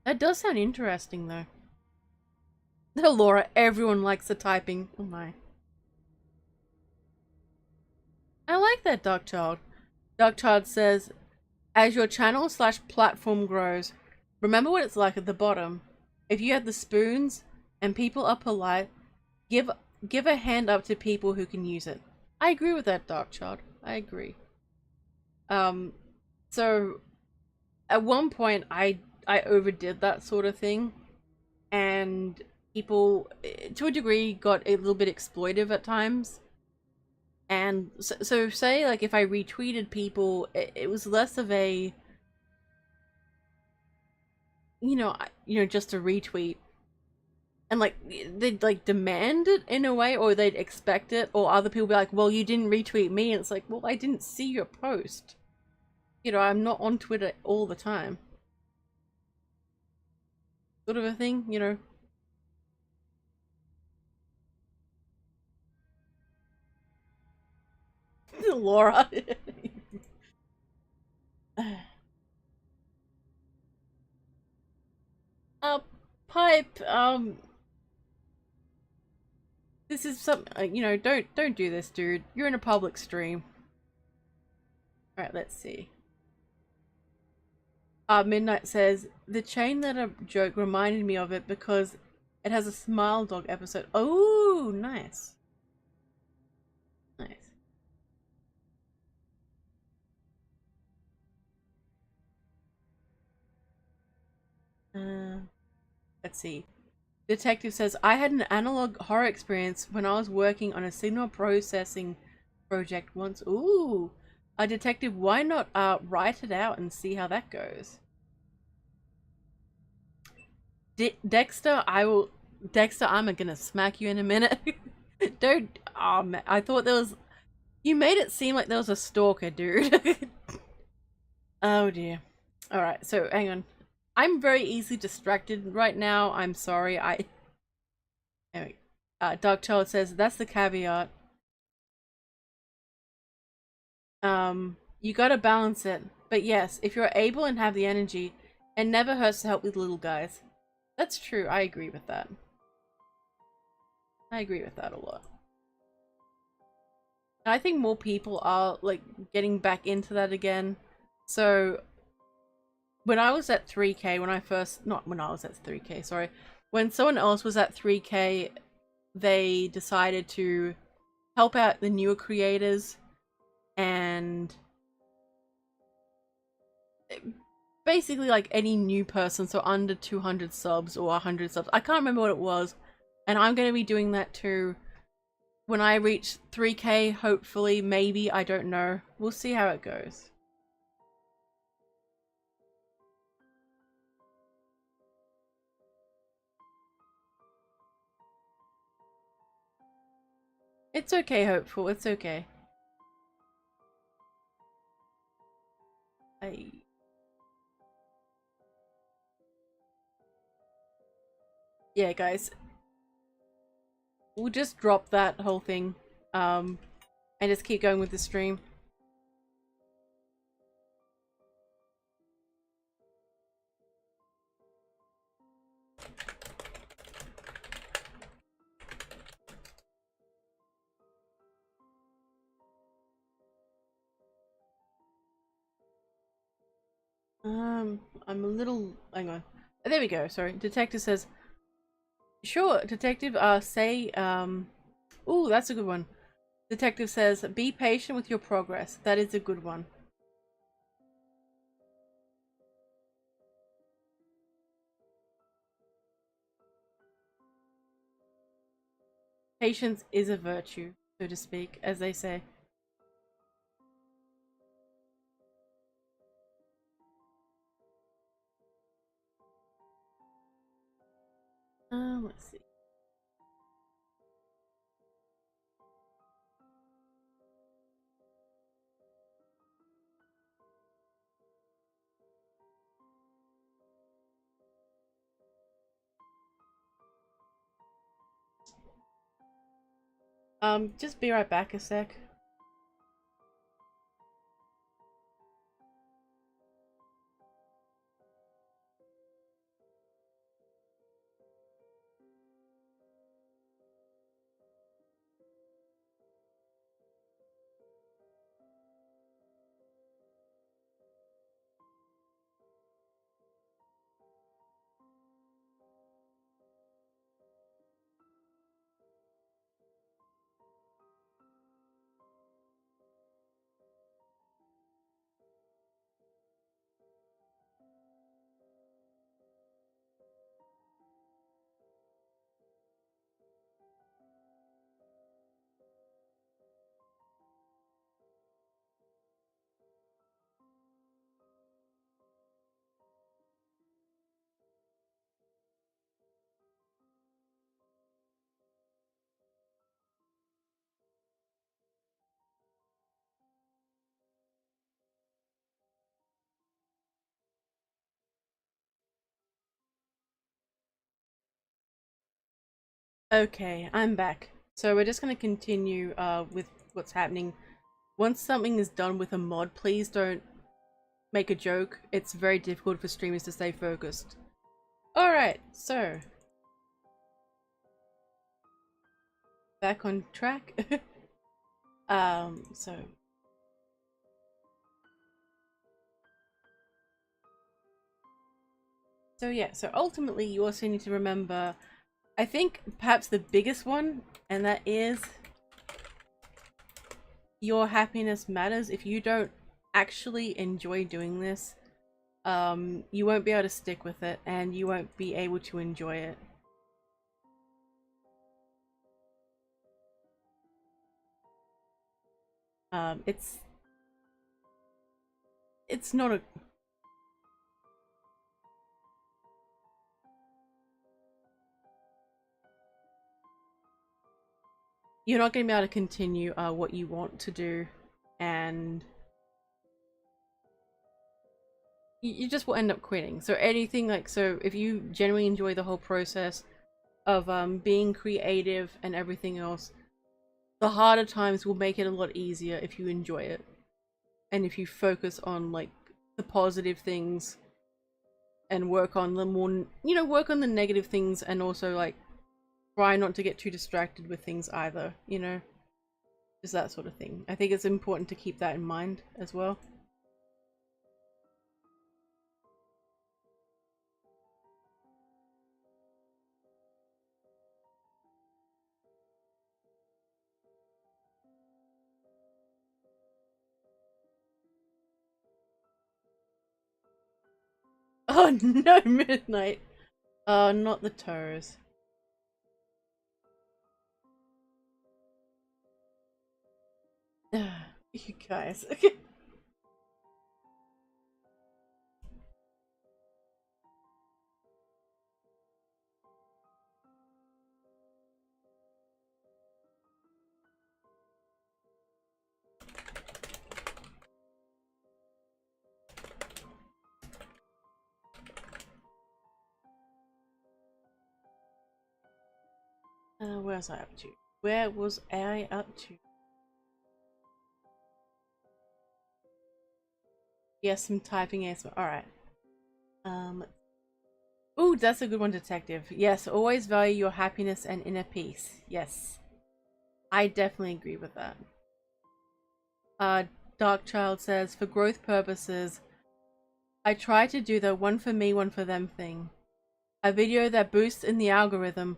That does sound interesting, though. Laura, everyone likes the typing. Oh my. I like that, Dark Child. Dark Child says, as your channel / platform grows, remember what it's like at the bottom. If you have the spoons and people are polite, give a hand up to people who can use it. I agree with that, Dark Child. I agree. So at one point I overdid that sort of thing, and people, to a degree, got a little bit exploitive at times. And so say, like, if I retweeted people, it was less of a, you know, just a retweet. And, like, they'd, like, demand it in a way, or they'd expect it, or other people be like, well, you didn't retweet me, and it's like, well, I didn't see your post. You know, I'm not on Twitter all the time. Sort of a thing, you know. Laura. uh, Pipe, this is some, you know, don't do this, dude. You're in a public stream. Alright, let's see. Midnight says, the chain letter joke reminded me of it because it has a Smile Dog episode. Oh, nice. Nice. Let's see. Detective says, I had an analog horror experience when I was working on a signal processing project once. Ooh. A detective, why not write it out and see how that goes? Dexter, Dexter, I'm gonna smack you in a minute. Don't, oh man, I thought there was, you made it seem like there was a stalker, dude. Oh dear. Alright, so hang on. I'm very easily distracted right now. I'm sorry. Anyway, Dark Child says, that's the caveat. You gotta balance it. But yes, if you're able and have the energy, it never hurts to help with little guys. That's true. I agree with that. I agree with that a lot. I think more people are like getting back into that again. So when I was at 3K, when I first, not when I was at 3K, sorry, when someone else was at 3K, they decided to help out the newer creators and basically like any new person, so under 200 subs or 100 subs. I can't remember what it was, and I'm going to be doing that too when I reach 3K, hopefully, maybe, I don't know. We'll see how it goes. It's okay, hopeful, it's okay. I... Yeah, guys, we'll just drop that whole thing, and just keep going with the stream. I'm a little... hang on. There we go, sorry. Detective says, sure, detective, say, ooh, that's a good one. Detective says, be patient with your progress. That is a good one. Patience is a virtue, so to speak, as they say. Let's see. Just be right back a sec. Okay, I'm back. So we're just going to continue with what's happening. Once something is done with a mod, please don't make a joke. It's very difficult for streamers to stay focused. Alright, so back on track. So yeah, so ultimately you also need to remember, I think perhaps the biggest one, and that is your happiness matters. If you don't actually enjoy doing this, you won't be able to stick with it and you won't be able to enjoy it. It's not a... You're not going to be able to continue what you want to do, and you just will end up quitting. So anything like, so if you genuinely enjoy the whole process of being creative and everything else, the harder times will make it a lot easier if you enjoy it. And if you focus on like the positive things and work on the more, you know, work on the negative things, and also like try not to get too distracted with things either, you know. Just that sort of thing. I think it's important to keep that in mind as well. Oh no, midnight. Not the toes. You guys. Okay. Where was I up to? Where was I up to? Yes, some typing ASMR. Alright. Ooh, that's a good one, detective. Yes, always value your happiness and inner peace. Yes. I definitely agree with that. Dark Child says, for growth purposes, I try to do the one for me, one for them thing. A video that boosts in the algorithm.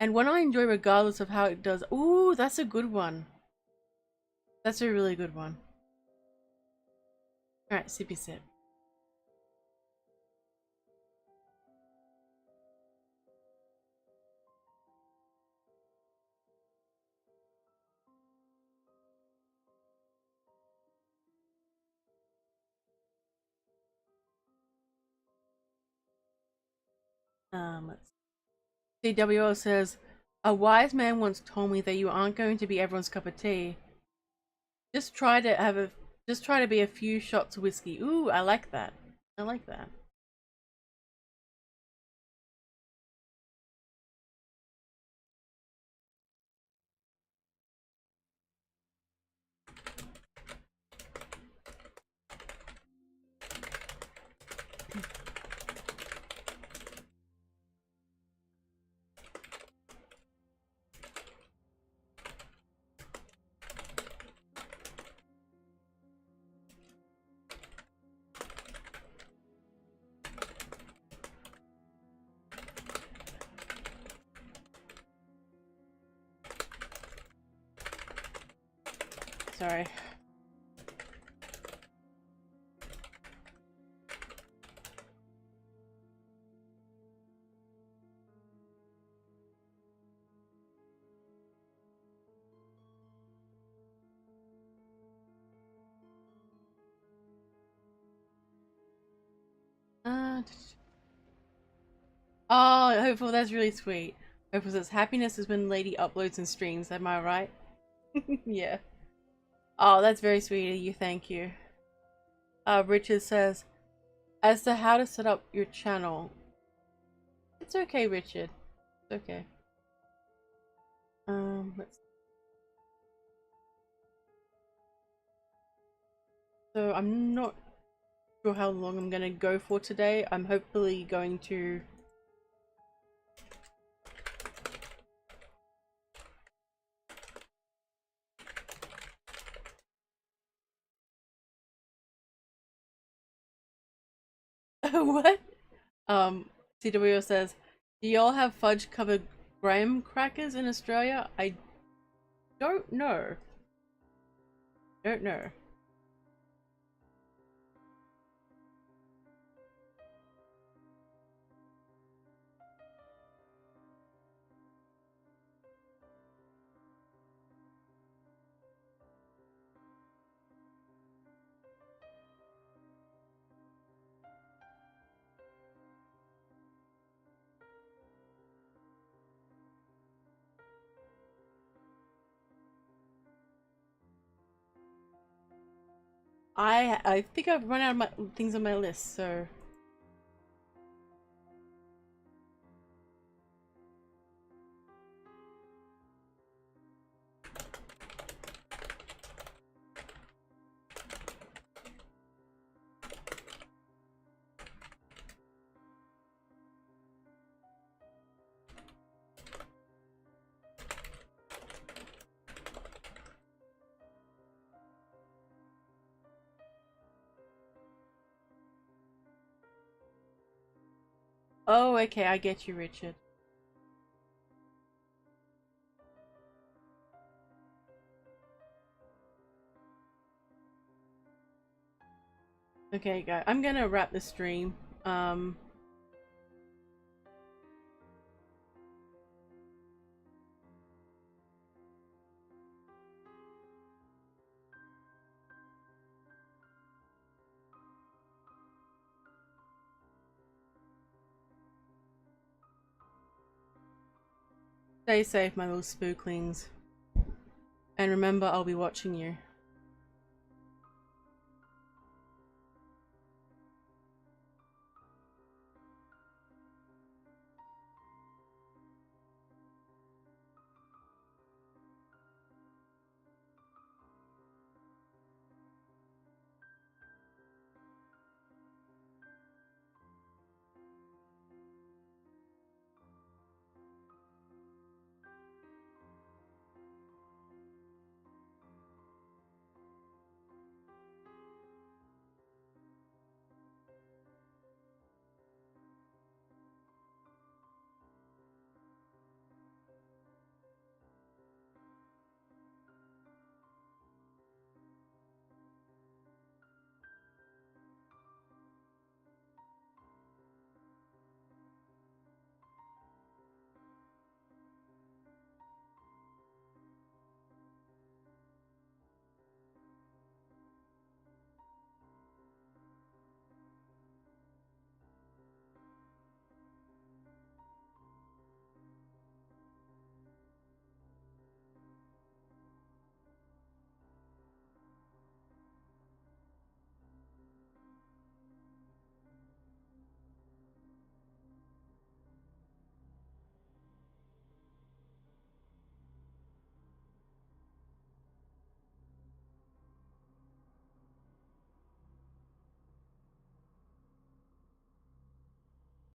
And one I enjoy regardless of how it does. Ooh, that's a good one. That's a really good one. Alright, sippy sip. CWO says, a wise man once told me that you aren't going to be everyone's cup of tea. Just try to be a few shots of whiskey. Ooh, I like that. I like that. Sorry. Oh, hopeful, that's really sweet. Hopeful says, happiness is when Lady uploads and streams, am I right? Yeah. Oh, that's very sweet of you, thank you. Richard says, as to how to set up your channel. It's okay, Richard. It's okay. Let's... So I'm not sure how long I'm gonna go for today. I'm hopefully going to... What? CWO says, do y'all have fudge covered graham crackers in Australia? I don't know. Don't know. I think I've run out of my things on my list, so... Oh, okay, I get you, Richard. Okay, guys, I'm gonna wrap the stream. Stay safe, my little spooklings. And remember, I'll be watching you.